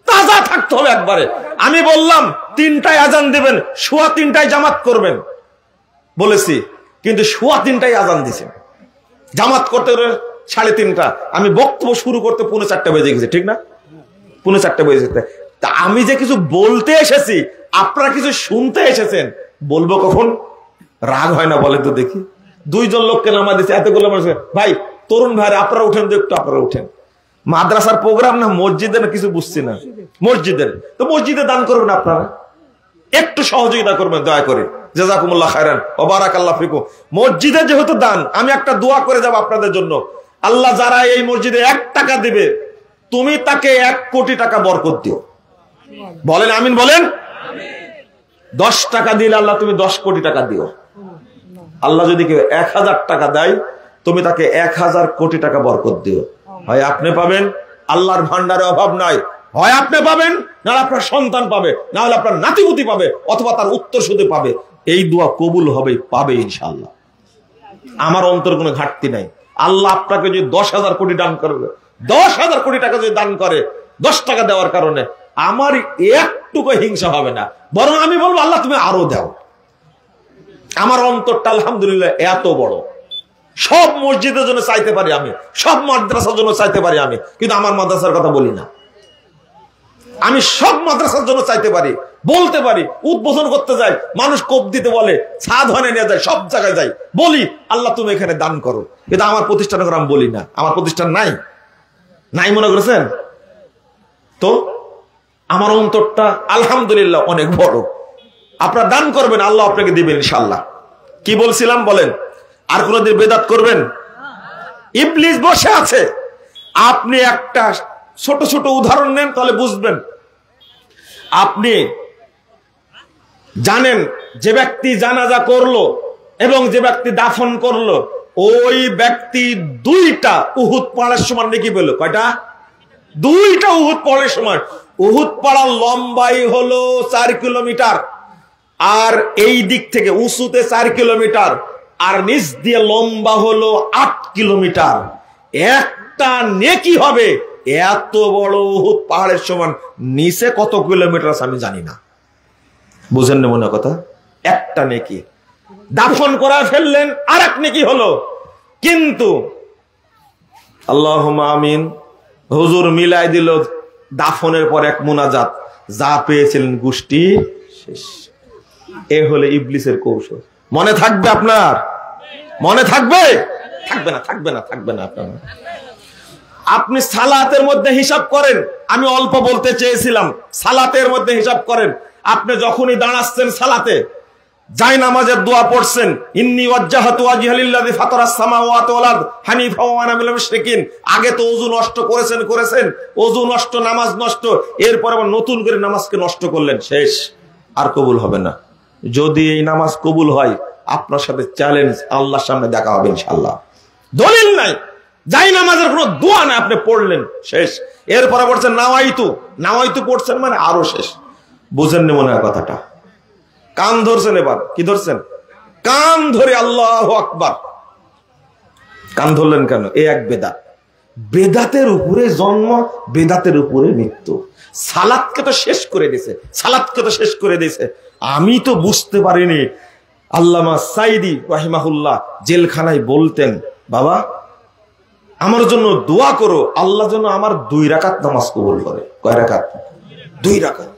তাজা থাকতে হবে একবারে। আমি বললাম 3টায় আজান দিবেন, 3:15 জামাত করবেন বলেছি, কিন্তু 3:15 আজান দিছে, জামাত করতে 3:30। আমি বক্তব্য শুরু করতে 4:45 বেজে গেছে, ঠিক না? 4:45 বেজে গেছে। তা আমি যে কিছু বলতে এসেছি, আপনারা কিছু শুনতে এসেছেন, বলবো কখন? রাগ হয় না বলেন তো দেখি? 2 জন লোককে নামা দিচ্ছে, এতগুলো মানুষ। ভাই তরুণ ভাই আপনারা উঠেন তো একটু, আপনারা উঠেন। মাদ্রাসার প্রোগ্রাম না মসজিদের, না কিছু বুঝছি না। মসজিদের তো মসজিদে দান করবেন, আপনারা একটু সহযোগিতা করবেন দয়া করে। জাযাকুমুল্লাহ খায়রান ওয়া বারাকাল্লাহু ফিকুম। মসজিদে যেহেতু দান, আমি একটা দোয়া করে যাব আপনাদের জন্য। আল্লাহ যারা এই মসজিদে 1 টাকা দিবে, তুমি তাকে 1 কোটি টাকা বরকত দিও। বলেন আমিন, বলেন। 10 টাকা দিলে আল্লাহ তুমি 10 কোটি টাকা দিও। আল্লাহ যদি কেউ 1000 টাকা দেয়, তুমি তাকে 1000 কোটি টাকা বরকত দিও। হয় আপনি পাবেন, আল্লাহর ভান্ডারে অভাব নাই, হয় আপনি পাবেন, না আপনার সন্তান পাবে, না হলে আপনার নাতিপুতি পাবে, অথবা তার উত্তর শুধু পাবে। এই দোয়া কবুল হবে, পাবে ইনশাআল্লাহ। আমার অন্তর কোনো ঘাটতি নাই। আল্লাহ আপনাকে যদি 10,000 কোটি দান করবে, 10,000 কোটি টাকা যদি দান করে, 10 টাকা দেওয়ার কারণে আমার একটুকু হিংসা হবে না, বরং আমি বলবো আল্লাহ তুমি আরো দাও। আমার অন্তরটা আলহামদুলিল্লাহ এত বড়, সব মসজিদের জন্য চাইতে পারি আমি, সব মাদ্রাসার জন্য চাইতে পারি আমি, কিন্তু আমার মাদ্রাসার কথা বলি না। আমি সব মাদ্রাসার জন্য চাইতে পারি, বলতে পারি, উদ্বোধন করতে যাই, মানুষ কোপ দিতে বলে, ছাদ হনে নিয়ে যায়, সব জায়গায় যাই, বলি আল্লাহ তুমি এখানে দান করো, কিন্তু আমার প্রতিষ্ঠানের কথা আমি বলি না। আমার প্রতিষ্ঠান নাই, নাই মনে করেছেন তো? আমার অন্তরটা আলহামদুলিল্লাহ অনেক বড়। আপনারা দান করবেন, আল্লাহ আপনাকে দিবেন ইনশাআল্লাহ। কি বলছিলাম বলেন? আর কোনদিন বেদাত করবেন? ইবলিস বসে আছে। আপনি একটা ছোট ছোট উদাহরণ নেন তাহলে বুঝবেন। আপনি জানেন যে ব্যক্তি জানাজা করলো এবং যে ব্যক্তি দাফন করলো, ওই ব্যক্তি 2টা উহুদ পাহাড়ের সমান নেকি পেল। কয়টা? 2টা উহুদ পাহাড়ের সমান। উহুদ পাহাড় লম্বাই হলো 4 কিলোমিটার, আর এই দিক থেকে উঁচুতে 4 কিলোমিটার, আর নিচ দিয়ে লম্বা হলো 8 কিলোমিটার। একটা নেকি হবে এত বড় উহুদ পাহাড়ের সমান, নিচে কত কিলোমিটার আমি জানি না। বুঝেন না মনে কথা? একটা নেকি দাফন করা ফেললেন, আর এক নেকি হলো। কিন্তু আল্লাহুম্মা আমিন, হুজুর মিলাই দিল দাফনের পর এক মুনাজাত, যা পেয়েছিলেন গোষ্ঠী শেষ। এ হলো ইবলিসের কৌশল। মনে থাকবে আপনার? মনে থাকবে? থাকবে না, থাকবে না, থাকবে না আপনার। আপনি সালাতের মধ্যে হিসাব করেন, আমি অল্প বলতে চেয়েছিলাম, সালাতের মধ্যে হিসাব করেন। আপনি যখনই দাঁড়াচ্ছেন সালাতে, যাই নামাজের দোয়া পড়ছেন, ইন্নী ওয়াজ্জাহাতু ওয়াজহিয়া লিল্লাযী ফাতারাস সামাওয়াতি ওয়াল আরদ হানিফা ওয়া আনা মিনাল মুশরিকিন। আগে তো ওযু নষ্ট করেছেন, ওযু নষ্ট, নামাজ নষ্ট, এরপর আবার নতুন করে নামাজকে নষ্ট করলেন, শেষ। আর কবুল হবে না। যদি এই নামাজ কবুল হয়, আপনার সাথে চ্যালেঞ্জ, আল্লাহর সামনে দেখা হবে ইনশাআল্লাহ। দলিল নাই, যাই নামাজের কোনো দোয়া নাই, আপনি পড়লেন, শেষ। এরপরে পড়ছেন নাওয়াইতু পড়ছেন, মানে আরো শেষ। বুঝেননি মনে হয় কথাটা? কান ধরছেন, এবার কি ধরছেন? কান ধরে আল্লাহু আকবার। কান ধরলেন কেন? এ এক বেদাত। বেদাতের উপরে জন্ম, বেদাতের উপরে মৃত্যু। সালাতকে তো শেষ করে দিয়েছে, আমি তো বুঝতে পারিনি। আল্লামা সাইদি রাহিমাহুল্লাহ জেলখানায় বলতেন, বাবা আমার জন্য দোয়া করো, আল্লাহ যেন আমার 2 রাকাত নামাজ কবুল করে। কয় রাকাত? 2 রাকাত।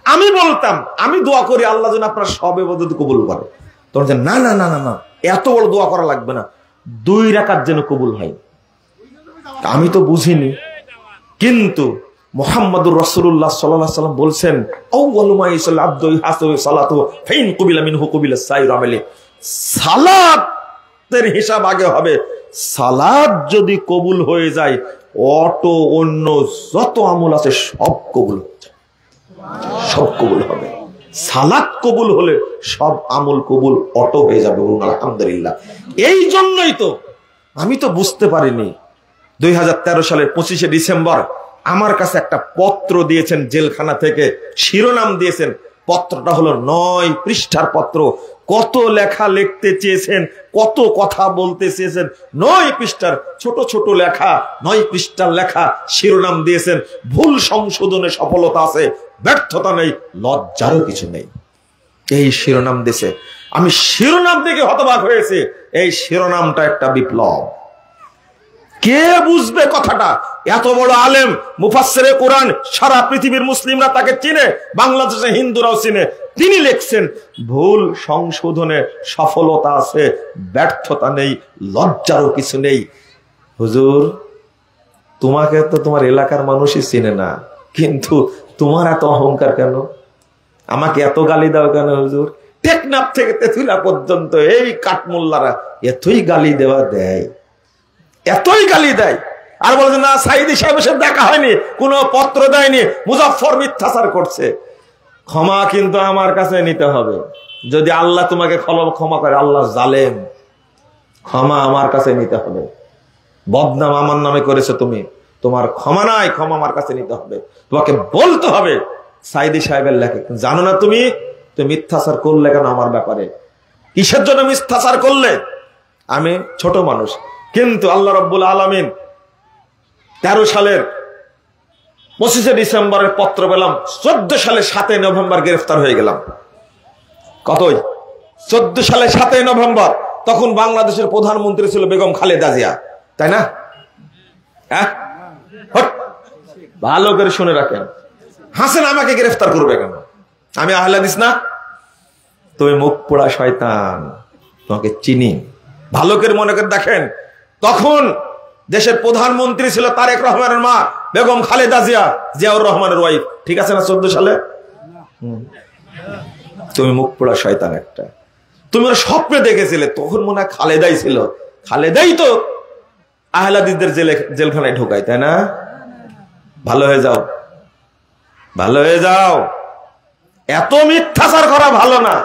আমি বলতাম, আমি দোয়া করি আল্লাহ যেন আপনার সব ইবাদত কবুল করে। তখন না না না না না, এত বড় দোয়া করা লাগবে না, 2 রাকাত যেন কবুল হয়। আমি তো বুঝিনি, কিন্তু মুহাম্মদুর রাসূলুল্লাহ সাল্লাল্লাহু আলাইহি ওয়াসাল্লাম বলছেন, আউয়ালু মা ইয়াসাল আবদু হাসাবু সালাতু ফাইন কুবিলা মিনহু কুবিলা সাইর আমালি। সালাতের হিসাব আগে হবে। সালাত যদি কবুল হয়ে যায়, অটো অন্য যত আমল আছে সব কবুল হয়ে যায়, সব কবুল হবে। সালাত কবুল হলে সব আমল কবুল অটো হয়ে যাবে, বলুন আলহামদুলিল্লাহ। এই জন্যই তো আমি তো বুঝতে পারিনি, 2013 সালের 25শে ডিসেম্বর আমার কাছে একটা পত্র দিয়েছেন জেলখানা থেকে, শিরোনাম দিয়েছেন। পত্রটা হলো 9 পৃষ্ঠার পত্র। কত লেখা লিখতে চেয়েছেন, কত কথা বলতে চেয়েছেন, 9 পৃষ্ঠার ছোট ছোট লেখা, 9 পৃষ্ঠার লেখা। শিরোনাম দিয়েছেন, ভুল সংশোধনে সফলতা আছে, ব্যর্থতা নেই, লজ্জারও কিছু নেই। এই শিরোনাম দিয়েছে। আমি শিরোনাম দেখে হতবাক হয়েছে। এই শিরোনামটা একটা বিপ্লব। কে বুঝবে কথাটা? এত বড় আলেম, মুফাসসিরে কোরআন, সারা পৃথিবীর মুসলিমরা তাকে চিনে, বাংলাদেশে হিন্দুরাও চিনে। তিনি লিখছেন, ভুল সংশোধনে সফলতা আছে, ব্যর্থতা নেই, লজ্জারও কিছু নেই। হুজুর, তোমাকে তো তোমার এলাকার মানুষই চিনে না, কিন্তু তোমার এত অহংকার কেন? আমাকে এত গালি দাও কেন হুজুর? টেকনাফ থেকে তেঁতুলিয়া পর্যন্ত এই কাঠমোল্লারা এতই গালি দেয়, এতই গালি দেয়। আর বলছে না, সাইদি সাহেবের সাথে দেখা হয়নি, কোনো পত্র দেয়নি, মুজাফফর মিথ্যাচার করছে। ক্ষমা কিন্তু আমার কাছে নিতে হবে। যদি আল্লাহ তোমাকে ক্ষমা করে, আল্লাহ জালেম, ক্ষমা আমার কাছে নিতে হবে। বদনাম আমার নামে করেছে তুমি, তোমার ক্ষমা নাই, ক্ষমা আমার কাছে নিতে হবে। তোমাকে বলতে হবে সাইদি সাহেবের লেখে, জানো না তুমি মিথ্যাচার করলে কেন আমার ব্যাপারে? কিসের জন্য মিথ্যাচার করলে? আমি ছোট মানুষ, কিন্তু আল্লাহ রাব্বুল আলামিন 13 সালের 25 ডিসেম্বরের পত্র পেলাম, 14 সালে 7 নভেম্বর গ্রেফতার হয়ে গেলাম। কতই? 14 সালে 7 নভেম্বর। তখন বাংলাদেশের প্রধানমন্ত্রী ছিল বেগম খালেদা জিয়া, তাই না? ভালো করে শুনে রাখেন, হাসেন আমাকে গ্রেফতার করবে কেন? আমি আহলে হাদিস না? তুমি মুখ পোড়া শয়তান, তোমাকে চিনি। ভালো করে মনে করে দেখেন, তখন দেশের প্রধানমন্ত্রী ছিল তারেক রহমানের মা বেগম খালেদা জিয়া, জিয়াউর রহমানের ওয়াইফ, ঠিক আছে না? 14 সালে। তুমি মুখ পোড়া শয়তান একটা। তুমি ওর স্বপ্নে দেখেছিলে, তখন মনে হয় খালেদাই ছিল। খালেদাই তো আহলে হাদিসদের জেলখানায় ঢোকায়, তাই না? ভালো হয়ে যাও, ভালো হয়ে যাও। এত মিথ্যাচার করা ভালো না,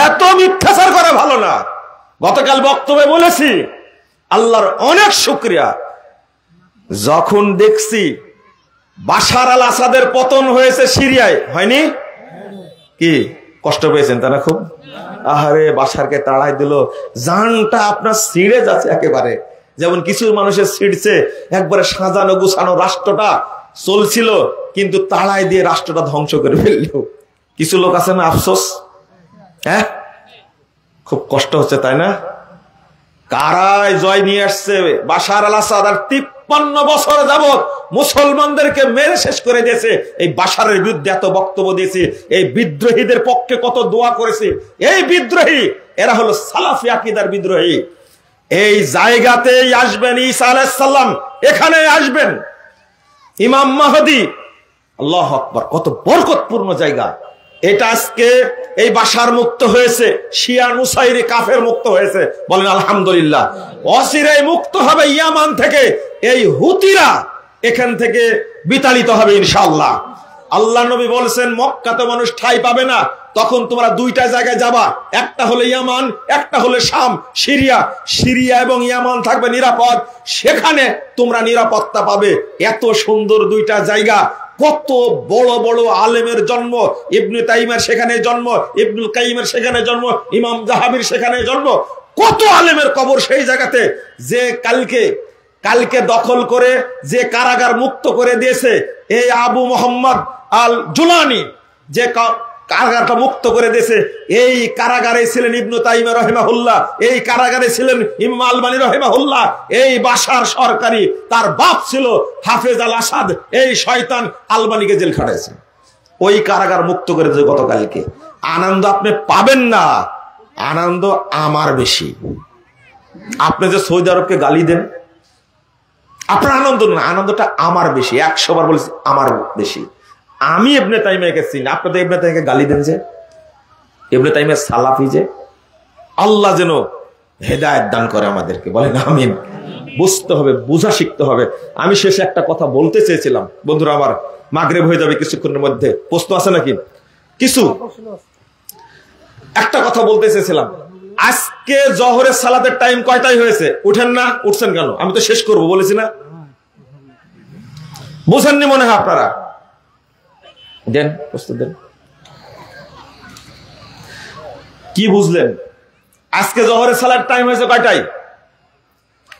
এত মিথ্যাচার করা ভালো না। গতকাল বক্তব্যে বলেছি, আল্লাহর অনেক শুকরিয়া, যখন দেখছি বাশার আল আসাদের পতন হয়েছে সিরিয়ায়, হয়নি? কি কষ্ট পেয়েছেন তারা খুব? আহারে, বাশারকে তাড়াই দিল, জানটা আপনার ছিঁড়ে যাচ্ছে একেবারে। যেমন কিছু মানুষের ছিঁড়ছে, একবারে সাজানো গুছানো রাষ্ট্রটা চলছিল, কিন্তু তাড়াই দিয়ে রাষ্ট্রটা ধ্বংস করে ফেলল। কিছু লোক আছে না, আফসোস। হ্যাঁ, খুব কষ্ট হচ্ছে, তাই না? কারায় জয় নিয়ে আসছে বাশার আল আসাদ, আর 53 বছর যাবত মুসলমানদেরকে মেরে শেষ করে দিয়েছে। এই বাশারের বিরুদ্ধে এত বক্তব্য দিয়েছে, এই বিদ্রোহীদের পক্ষে কত দোয়া করেছে। এই বিদ্রোহী, এরা হলো সালাফি আকীদার বিদ্রোহী। এই জায়গাতেই আসবেন ঈসা আলাইহিস সালাম, এখানে আসবেন ইমাম মাহদী। আল্লাহু আকবার, কত বরকতপূর্ণ জায়গা এটা। আজকে এই বাশার মুক্ত হয়েছে, শিয়া নুসাইরি কাফের মুক্ত হয়েছে, বলেন আলহামদুলিল্লাহ। অচিরেই মুক্ত হবে ইয়ামান থেকে এই হুতিরা, এখান থেকে বিতাড়িত হবে ইনশাআল্লাহ। আল্লাহ নবী বলেছেন, মক্কাতে মানুষ ঠাঁই পাবে না, তখন তোমরা দুইটা জায়গায় যাবা, একটা হলো ইয়ামান, একটা হলো শাম। সিরিয়া এবং ইয়ামান থাকবে নিরাপদ, সেখানে তোমরা নিরাপত্তা পাবে। এত সুন্দর দুইটা জায়গা, কত বড় বড় আলেমের জন্ম। ইবনে তাইমিয়ার সেখানে জন্ম, ইবনুল কাইয়িমের সেখানে জন্ম, ইমাম যাহাবির সেখানে জন্ম। কত আলেমের কবর সেই জায়গাতে। যে কালকে দখল করে যে কারাগার মুক্ত করে দিয়েছে এই আবু মোহাম্মদ আল জুলানি, যে কারাগারটা মুক্ত করে দিয়েছে, এই কারাগারে ছিলেন ইবনে তাইমিয়া রাহিমাহুল্লাহ, এই কারাগারে ছিলেন ইমাম আলবানী রাহিমাহুল্লাহ। এই বাশার সরকারি, তার বাপ ছিল হাফেজ আল আসাদ, এই শয়তান আলবানীকে জেল খাটাইছে। ওই কারাগার মুক্ত করে দিয়েছে গতকালকে। আনন্দ আপনি পাবেন না, আনন্দ আমার বেশি। আপনি যে সৌদি আরবকে গালি দেন, আপনার আনন্দ না, আনন্দটা আমার বেশি। 100 বার বলেছি আমার বেশি। আমি ইবনে তাইমিয়াকে চিনি, আপনাদের ইবনে তাইমিয়াকে গালি দেন যে। ইবনে তাইমিয়া সালাফি যে। আল্লাহ যেন হেদায়েত দান করে আমাদেরকে, বলেন আমিন। বুঝতে হবে, বুঝা শিখতে হবে। আমি শেষে একটা কথা বলতে চেয়েছিলাম, বন্ধুরা আমার, মাগরিব হয়ে যাবে কিছুক্ষণের মধ্যে। প্রশ্ন আছে নাকি? কিছু একটা কথা বলতে চেয়েছিলাম। আজকে জোহরের সালাতের টাইম কয়টায় হয়েছে? উঠেন না, উঠছেন কেন? আমি তো শেষ করব বলেছি না? বুঝেননি মনে হয় আপনারা? দেন, প্রস্তুত দেন। কি বুঝলেন? আজকে জোহরের সালাত টাইম হয়েছে কয়টায়?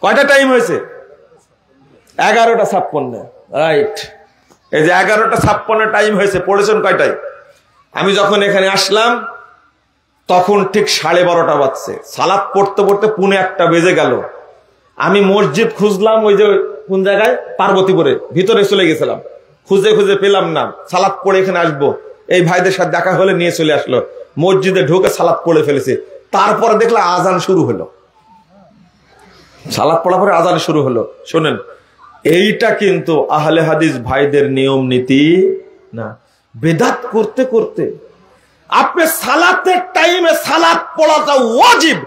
কয়টা টাইম হয়েছে? 11:56। রাইট, এই যে 11:56 টাইম হয়েছে। পড়েছেন কয়টায়? আমি যখন এখানে আসলাম তখন ঠিক 12:30 বাজছে। সালাত পড়তে পড়তে 1:45 বেজে গেল। আমি মসজিদ খুঁজলাম, ওই যে কোন জায়গায়, পার্বতীপুরে, ভিতরে চলে গেছিলাম, খুঁজে খুঁজে পেলাম না। সালাত পড়ে এখানে আসবো, এই ভাইদের সাথে দেখা হলে নিয়ে চলে আসলো। মসজিদে ঢুকে সালাত পড়ে ফেলেছে। তারপরে দেখলাম আজান শুরু হলো। সালাত পড়ার পরে আজান শুরু হলো। শোনেন, এইটা কিন্তু আহলে হাদিস ভাইদের নিয়ম নীতি না। বেদাত করতে করতে আপনি সালাতের টাইমে সালাত পড়াটা ওয়াজিব,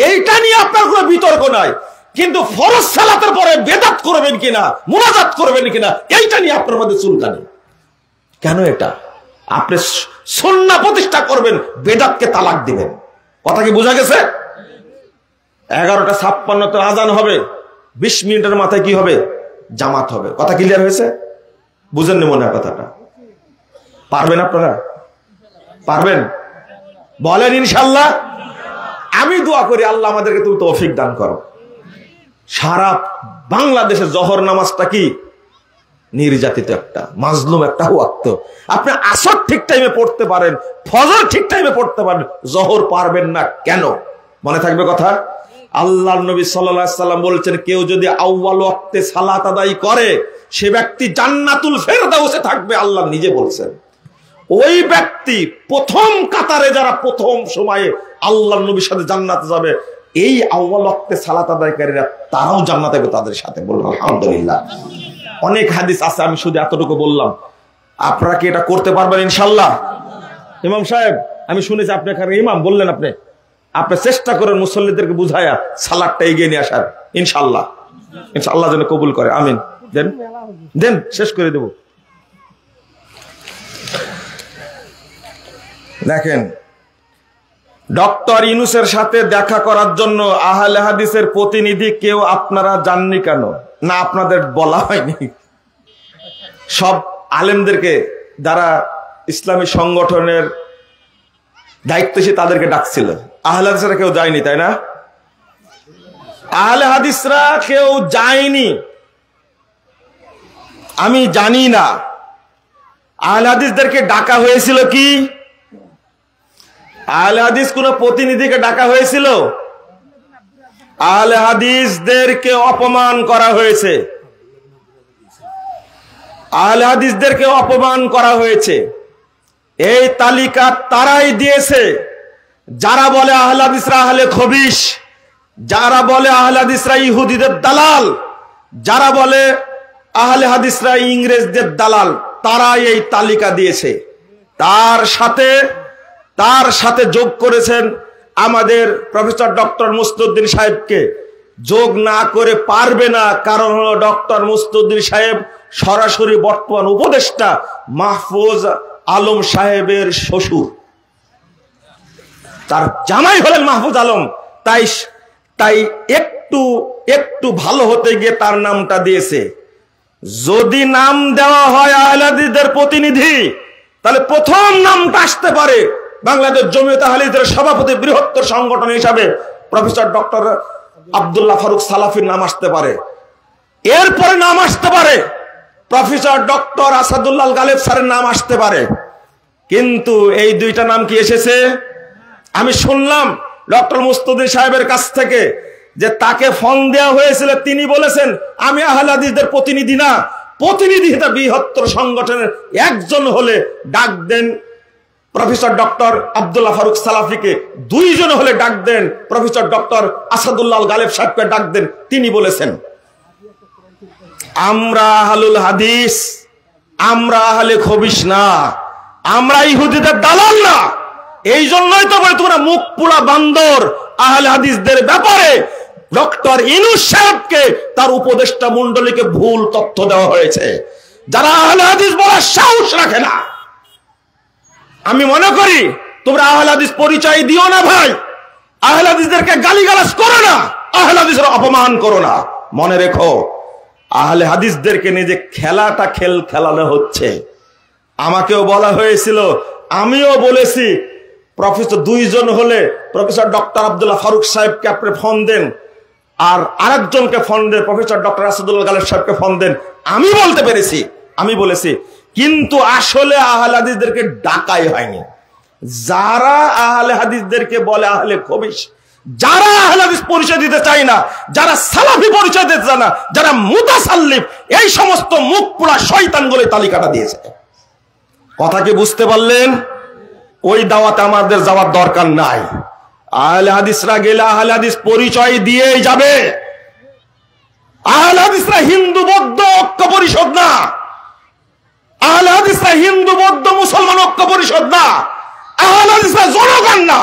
এইটা নিয়ে আপনার কোনো বিতর্ক নাই। কিন্তু ফরজ সালাতের পরে বেদাত করবেন কিনা, মুনাজাত করবেন কিনা, এইটা নিয়ে আপনার মধ্যে চুলকানি কেন? এটা আপনি সুন্নাহ প্রতিষ্ঠা করবেন, বেদাতকে তালাক দিবেন। কথা কি বোঝা গেছে? 11:56 তো আজান হবে, 20 মিনিটের মাথায় কি হবে? জামাত হবে। কথা ক্লিয়ার হয়েছে? বুঝেননি মনে হয় কথাটা? পারবেন আপনারা? পারবেন? বলেন ইনশাআল্লাহ। আমি দোয়া করি আল্লাহ আমাদেরকে তুমি তৌফিক দান করো। সারা বাংলাদেশে জোহর নামাজটা কি নির্যাতিত একটা মাজলুম একটা ওয়াক্ত। আপনি আসর ঠিক টাইমে পড়তে পারেন, ফজর ঠিক টাইমে পড়তে পারেন, জোহর পারবেন না কেন? মনে থাকবে কথা। আল্লাহর নবী সাল্লাল্লাহু আলাইহি সাল্লাম বলেছেন, কেউ যদি আউয়াল ওয়াক্তে সালাত আদায় করে সে ব্যক্তি জান্নাতুল ফেরদাউসে থাকবে। আল্লাহ নিজে বলছেন। ওই ব্যক্তি প্রথম কাতারে যারা প্রথম সময়ে আল্লাহর নবীর সাথে জান্নাতে যাবে, এই আউয়াল ওয়াক্তে সালাত আদায়কারীরা তারাও জান্নাতে যাবে তাদের সাথে। বলুন আলহামদুলিল্লাহ। অনেক হাদিস আছে, আমি শুধু এতটুকু বললাম। আপনারা কি এটা করতে পারবেন ইনশাআল্লাহ? ইমাম সাহেব, আমি শুনেছি আপনি এখানে ইমাম, বললেন আপনি চেষ্টা করেন মুসল্লিদেরকে বুঝায়া সালাদটা এগিয়ে নিয়ে আসার। ইনশাআল্লাহ, ইনশাআল্লাহ যেন কবুল করে। আমিন। দেন দেন, শেষ করে দেব। দেখেন, ডক্টর ইউনূসের সাথে দেখা করার জন্য আহলে হাদিসের প্রতিনিধি কেউ আপনারা যাননি কেন? না, আপনাদের বলা হয়নি। সব আলেমদেরকে, যারা ইসলামী সংগঠনের দায়িত্বশীল, তাদেরকে ডাকছিল। আহলে হাদিসরা কেউ যায়নি, তাই না? আহলে হাদিসরা কেউ যায়নি, আমি জানি না। আহলে হাদিসদেরকে ডাকা হয়েছিল কি? আহলে হাদিস কোন প্রতিনিধিকে ডাকা হয়েছিল? আহলে হাদিসদেরকে অপমান করা হয়েছে। আহলে হাদিসদেরকে অপমান করা হয়েছে। এই তালিকা তারাই দিয়েছে যারা বলে আহলে হাদিসরা আহলে খবিশ, যারা বলে আহলে হাদিসরা ইহুদিদের দালাল, যারা বলে আহলে হাদিসরা ইংরেজদের দালাল, তারাই এই তালিকা দিয়েছে। তার সাথে যোগ করেছেন আমাদের প্রফেসর ডক্টর মুস্তাউদ্দিন সাহেবকে। যোগ না করে পারবে না, কারণ হলো ডক্টর মুস্তাউদ্দিন সাহেব সরাসরি বর্তমান উপদেষ্টা মাহফুজ আলম সাহেবের শ্বশুর, তার জামাই হলেন মাহফুজ আলম। তাই একটু ভালো হতে গিয়ে তার নামটা দিয়েছে। যদি নাম দেওয়া হয় আহলে হাদিসদের প্রতিনিধি, তাহলে প্রথম নামটা আসতে পারে বাংলাদেশ জমিয়ত আহলে হাদিসের সভাপতি, বৃহত্তর সংগঠন হিসাবে প্রফেসর ডক্টর আব্দুল্লাহ ফারুক সালাফির নাম আসতে পারে। এরপরে নাম আসতে পারে প্রফেসর ডক্টর আসাদুল্লাহ গালেব স্যারের নাম আসতে পারে। কিন্তু এই দুইটা নাম কি এসেছে? আমি শুনলাম ডক্টর মুস্তাউদ্দিন সাহেবের কাছ থেকে যে তাকে ফোন দেওয়া হয়েছিল, তিনি বলেছেন আমি আহলে হাদিসদের প্রতিনিধি না, প্রতিনিধি বৃহত্তর সংগঠনের একজন হলে ডাক দেন প্রফেসর ডক্টর আব্দুল্লাহ ফারুক সালাফিকে, দুইজন হলে ডাক দেন প্রফেসর ডক্টর আসাদুল্লাহ গালেব সাহেবকে ডাক দেন। তিনি বলেছেন আমরা আহলুল হাদিস, আমরা আহলে খবিশ না, আমরা ইহুদিদের দালাল না। এই জন্যই তো বলে তোমরা মুখ পোড়া বান্দর। আহলে হাদিসদের ব্যাপারে ডক্টর ইউনূস সাহেবকে, তার উপদেষ্টা মণ্ডলীকে ভুল তথ্য দেওয়া হয়েছে। যারা আহলে হাদিস বলার সাহস রাখে না, আমি মনে করি তোমরা আহলে হাদিস পরিচয় দিও না ভাই। আহলে হাদিসদেরকে গালিগালাজ করো না, আহলে হাদিসের অপমান করো না। মনে রেখো, আহলে হাদিসদেরকে নিয়ে যে খেলানো হচ্ছে। আমাকেও বলা হয়েছিল, আমিও বলেছি প্রফেসর দুইজন হলে প্রফেসর ডক্টর আব্দুল্লাহ ফারুক সাহেবকে আপনি ফোন দেন, আর আরেকজনকে ফোন দেন প্রফেসর ডক্টর আসাদুল্লাহ গালেব সাহেবকে ফোন দেন। আমি বলতে পেরেছি, আমি বলেছি, কিন্তু আসলে আহলে হাদিসদেরকে ডাকাই হয়নি। যারা আহলে হাদিসদেরকে বলে আহলে খবিশ, যারা আহলে হাদিস পরিচয় দিতে চায় না, যারা সালাফি পরিচয় দিতে চায় না, যারা মুতাসাল্লিফ, এই সমস্ত মুখ পোড়া শয়তানগুলো তালিকাটা দিয়েছে। কথা কি বুঝতে পারলেন? ওই দাওয়াতে আমাদের যাওয়ার দরকার নাই। আহলে হাদিসরা গেলে আহলে হাদিস পরিচয় দিয়েই যাবে। আহলে হাদিসরা হিন্দু বৌদ্ধ ঐক্য পরিষদ না, আহলে হাদিসরা হিন্দু বৌদ্ধ মুসলমান ঐক্য পরিষদ না, আহলে হাদিসরা জনগণ না।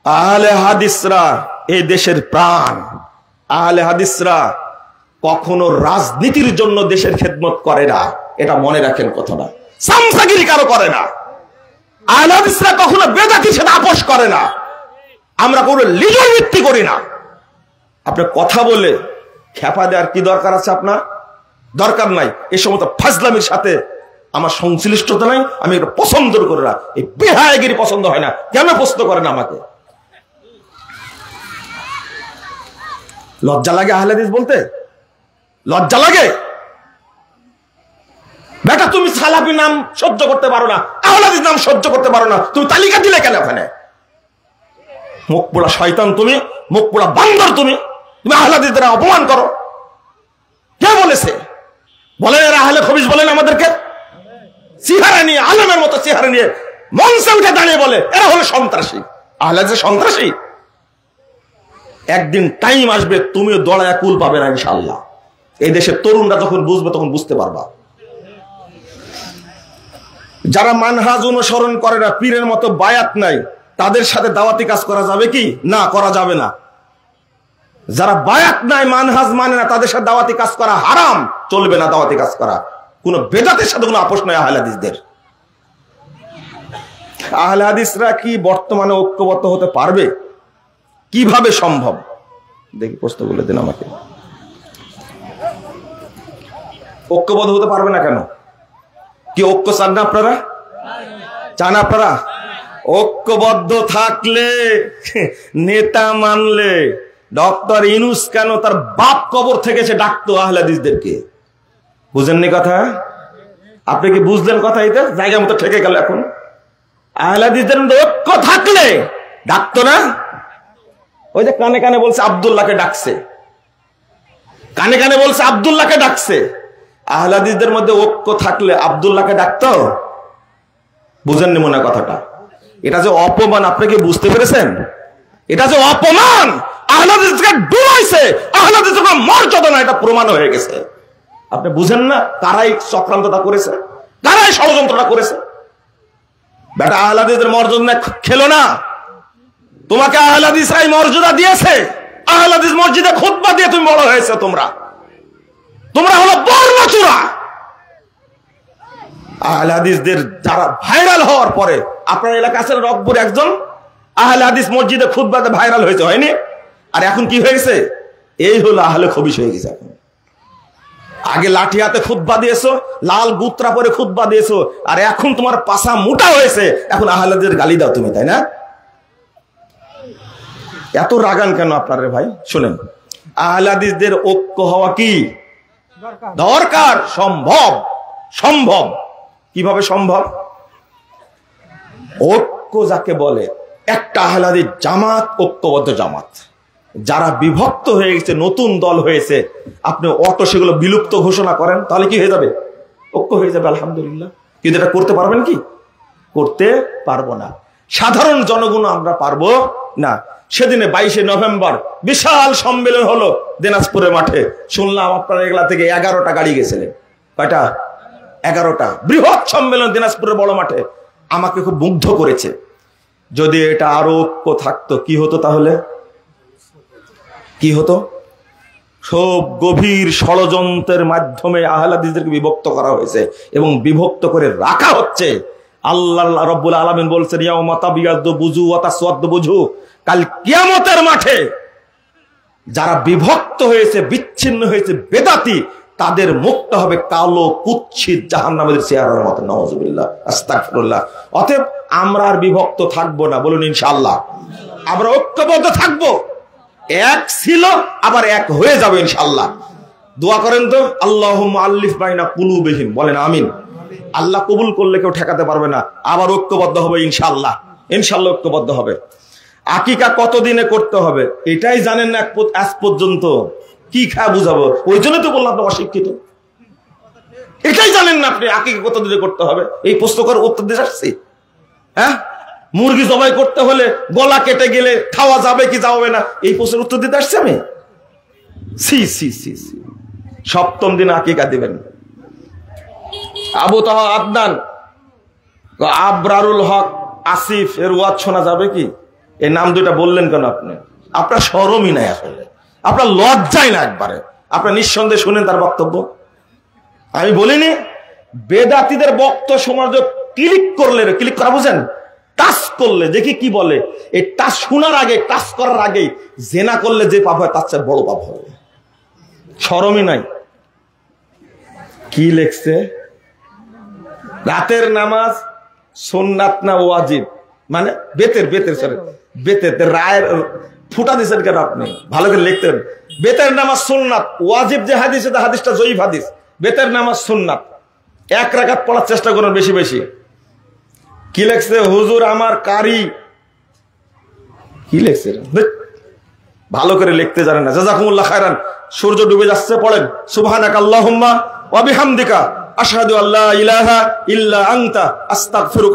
আহলে হাদিসরা এই দেশের প্রাণ। আহলে হাদিসরা কখনো রাজনীতির জন্য দেশের খেদমত করে না, এটা মনে রাখেন কথাটা। সামসাগিরি কারো করে না। আহলে হাদিসরা কখনো বেদাতির সাথে আপোষ করে না। আমরা কোনো লিডার ভিত্তি করি না। আপনার কথা বলে খেপা দেওয়ার কি দরকার আছে? আপনার দরকার নাই। এই সমস্ত ফাজলামির সাথে আমার সংশ্লিষ্টতা নাই, আমি এটা পছন্দ করি না। এই বেহায়াগিরি পছন্দ হয় না। কেন প্রশ্ন করেন আমাকে? লজ্জা লাগে আহলে হাদিস বলতে? লজ্জা লাগে? তুমি সালাফি নাম সহ্য করতে পারো না, আহলে হাদিস নাম সহ্য করতে পারো না, তুমি তালিকা দিলে কেন ওখানে? মুখ পোড়া শয়তান তুমি, মুখ পোড়া বান্দর তুমি আহলে হাদিসদের অপমান করো। কে বলেছে? বলেন এরা আহলে খবিস বলেন আমাদেরকে, চেহারা নিয়ে আলেমের মতো চেহারা নিয়ে মঞ্চে উঠে দাঁড়িয়ে বলে এরা হলো সন্ত্রাসী। আহলে হাদিস সন্ত্রাসী? একদিন টাইম আসবে তুমিও দড়ায় কুল পাবে না ইনশাআল্লাহ। এই দেশের তরুণরা যখন বুঝবে তখন বুঝতে পারবা। যারা মানহাজ অনুসরণ করে না, পীরের মতো বায়াত নাই, তাদের সাথে দাওয়াতি কাজ করা যাবে কি? না, করা যাবে না। যারা বায়াত নাই, মানহাজ মানে না, তাদের সাথে দাওয়াতি কাজ করা হারাম, চলবে না দাওয়াতি কাজ করা। কোন বেদাতের সাথে কোনো আপোষ নয় আহলে হাদিসদের। আহলে হাদিসরা কি বর্তমানে ঐক্যবদ্ধ হতে পারবে? কিভাবে সম্ভব? দেখি প্রশ্ন বলে দিন আমাকে। ঐক্যবদ্ধ হতে পারবে না কেন? কি ঐক্য চান না আপনারা? চান আপনারা? ঐক্যবদ্ধ থাকলে, নেতা মানলে ডক্টর ইউনূস কেন তার বাপ কবর থেকে সে ডাকতো আহলে হাদিসদেরকে? বুঝেননি কথা? আপনি কি বুঝলেন কথা? এটা জায়গা মতো ঠেকে গেল। এখন আহলে হাদিসদের ঐক্য থাকলে ডাকতো না? ওই যে কানে কানে বলছে আব্দুল্লাহকে ডাকছে, কানে কানে বলছে আব্দুল্লাহকে ডাকছে। আহলে হাদিসদের মধ্যে ঐক্য থাকলে আব্দুল্লাহকে ডাকতো? বুঝেননি মনে কথাটা? এটা যে অপমান, আপনি কি বুঝতে পেরেছেন? এটা যে অপমান, আহলে হাদিসকে ডুবাইছে, আহলে হাদিসের মর্যাদা না, এটা প্রমাণ হয়ে গেছে। আপনি বুঝেন না কারাই চক্রান্তটা করেছে, কারাই ষড়যন্ত্রটা করেছে? বেটা আহলে হাদিসের মর্যাদা খেলো না, তোমাকে আহলে হাদিসরাই মর্যাদা দিয়েছে। আহলে হাদিস মসজিদে খুতবা দিয়ে তুমি বড় হয়েছে। তোমরা হলো বর্ণচূড়া। আহলে হাদিসদের যারা ভাইরাল হওয়ার পরে, আপনার এলাকা আছে রকপুর একজন আহলে হাদিস মসজিদে খুতবাতে ভাইরাল হয়েছে, হয়নি? আর এখন কি হয়েছে? এই হলো আহলে খবিস হয়ে গেছে। এখন আগে লাঠি হাতে খুতবা দিয়েছো, লাল গুত্রা পরে খুতবা দিয়েছো, আর এখন তোমার পাছা মোটা হয়েছে, এখন আহলে হাদিসের গালি দাও তুমি, তাই না? এত রাগান কেন আপনারে ভাই? শুনেন, আহলে হাদিসদের ঐক্য হওয়া কি দরকার? সম্ভব। সম্ভব কিভাবে সম্ভব? ঐক্য যাকে বলে, একটা আহলে হাদিস জামাত, ঐক্যবদ্ধ জামাত। যারা বিভক্ত হয়ে গেছে, নতুন দল হয়েছে, আপনি অটো সেগুলো বিলুপ্ত ঘোষণা করেন, তাহলে কি হয়ে যাবে? ঐক্য হয়ে যাবে, আলহামদুলিল্লাহ। কিন্তু এটা করতে পারবেন কি? করতে পারবো না। সাধারণ জনগণ আমরা পারবো না। সেদিনে 22শে নভেম্বর বিশাল সম্মেলন হলো দিনাজপুরের মাঠে। শুনলাম আপনার এগুলা থেকে 11টা গাড়ি গেছিলেন। কয়টা? 11টা। বৃহৎ সম্মেলন দিনাজপুরের বড় মাঠে। আমাকে খুব মুগ্ধ করেছে। যদি এটা আরো ঐক্য থাকতো কি হতো? তাহলে কি হতো? সব গভীর ষড়যন্ত্রের মাধ্যমে আহলে হাদিসদেরকে বিভক্ত করা হয়েছে এবং বিভক্ত করে রাখা হচ্ছে। আল্লাহ রাব্বুল আলামিন বলছেন, ইয়াউমা তাবিয়াদ্দু বুজু ওয়া তাসওয়াদ্দু বুজু, কাল কিয়ামতের মাঠে যারা বিভক্ত হয়েছে, বিচ্ছিন্ন হয়েছে, বেদাতি, তাদের মুখটা হবে কালো কুৎসিত জাহান্নামের চেহারার মতো। নাউযুবিল্লাহ, আস্তাগফিরুল্লাহ। অতএব আমরা আর বিভক্ত থাকবো না, বলুন ইনশাআল্লাহ। আমরা ঐক্যবদ্ধ থাকবো। এক ছিল, আবার এক হয়ে যাবে ইনশাআল্লাহ। দোয়া করেন তো, আল্লাহুম্মা আল্লিফ বাইনা কুলুবিহিম, বলেন আমিন। আল্লাহ কবুল করলে কেউ ঠেকাতে পারবে না। আবার ঐক্যবদ্ধ হবে ইনশাআল্লাহ। ইনশাআল্লাহ ঐক্যবদ্ধ হবে। আকিকা কতদিনে করতে হবে এটাই জানেন না আজ পর্যন্ত। কি খা বুঝাবো? ওই জন্য তো বললাম আপনি অশিক্ষিত। এটাই জানেন না আপনি আকিকা কতদিনে করতে হবে। এই প্রশ্ন করার উত্তর দিয়ে আসছি। হ্যাঁ, মুরগি জবাই করতে হলে গলা কেটে গেলে খাওয়া যাবে কি যাবে না, এই প্রশ্নের উত্তর দিতে আসছি আমি। C C C C. 7ম দিন আকিকা দিবেন। আবু তাহা আদনান, আবরারুল হক আসিফ এর ওয়াজ শোনা যাবে কি? এই নাম দুইটা বললেন কেন আপনি? আপনার শরমই নাই, আসলে আপনার লজ্জাই না একবারে। আপনার নিঃসন্দেহে শুনেন তার বক্তব্য। আমি বলিনি বেদাতীদের বক্তব্য সমাজ ক্লিক করলে, ক্লিক করা বুঝেন, টাচ করলে দেখি কি বলে। এই টাচ শোনার আগে, টাচ করার আগে জেনা করলে যে পাপ হয় তার চেয়ে বড় পাপ হবে। শরমই নাই। কি লেখছে? রাতের নামাজ সুন্নাত না ওয়াজিব? মানে বেতের সরে বেতের রায়ের ফুটা দিচ্ছেন কেন আপনি? ভালো করে লিখতেন। বেতের নামাজ সুন্নাত, ওয়াজিব যে হাদিস, হাদিসটা জয়ীফ হাদিস। বেতের নামাজ সুন্নাত, এক রাকাত পড়ার চেষ্টা করুন বেশি বেশি। কি লেখছে হুজুর আমার কারি, কি লেখছে ভালো করে লিখতে জানেন না। জাযাকুমুল্লাহ খায়রান। সূর্য ডুবে যাচ্ছে, পড়েন সুবহানাকা আল্লাহুম্মা ওয়া বিহামদিকা আশহাদু আল্লা ইলাহা ইল্লা আনতা আস্তাগফিরুকা।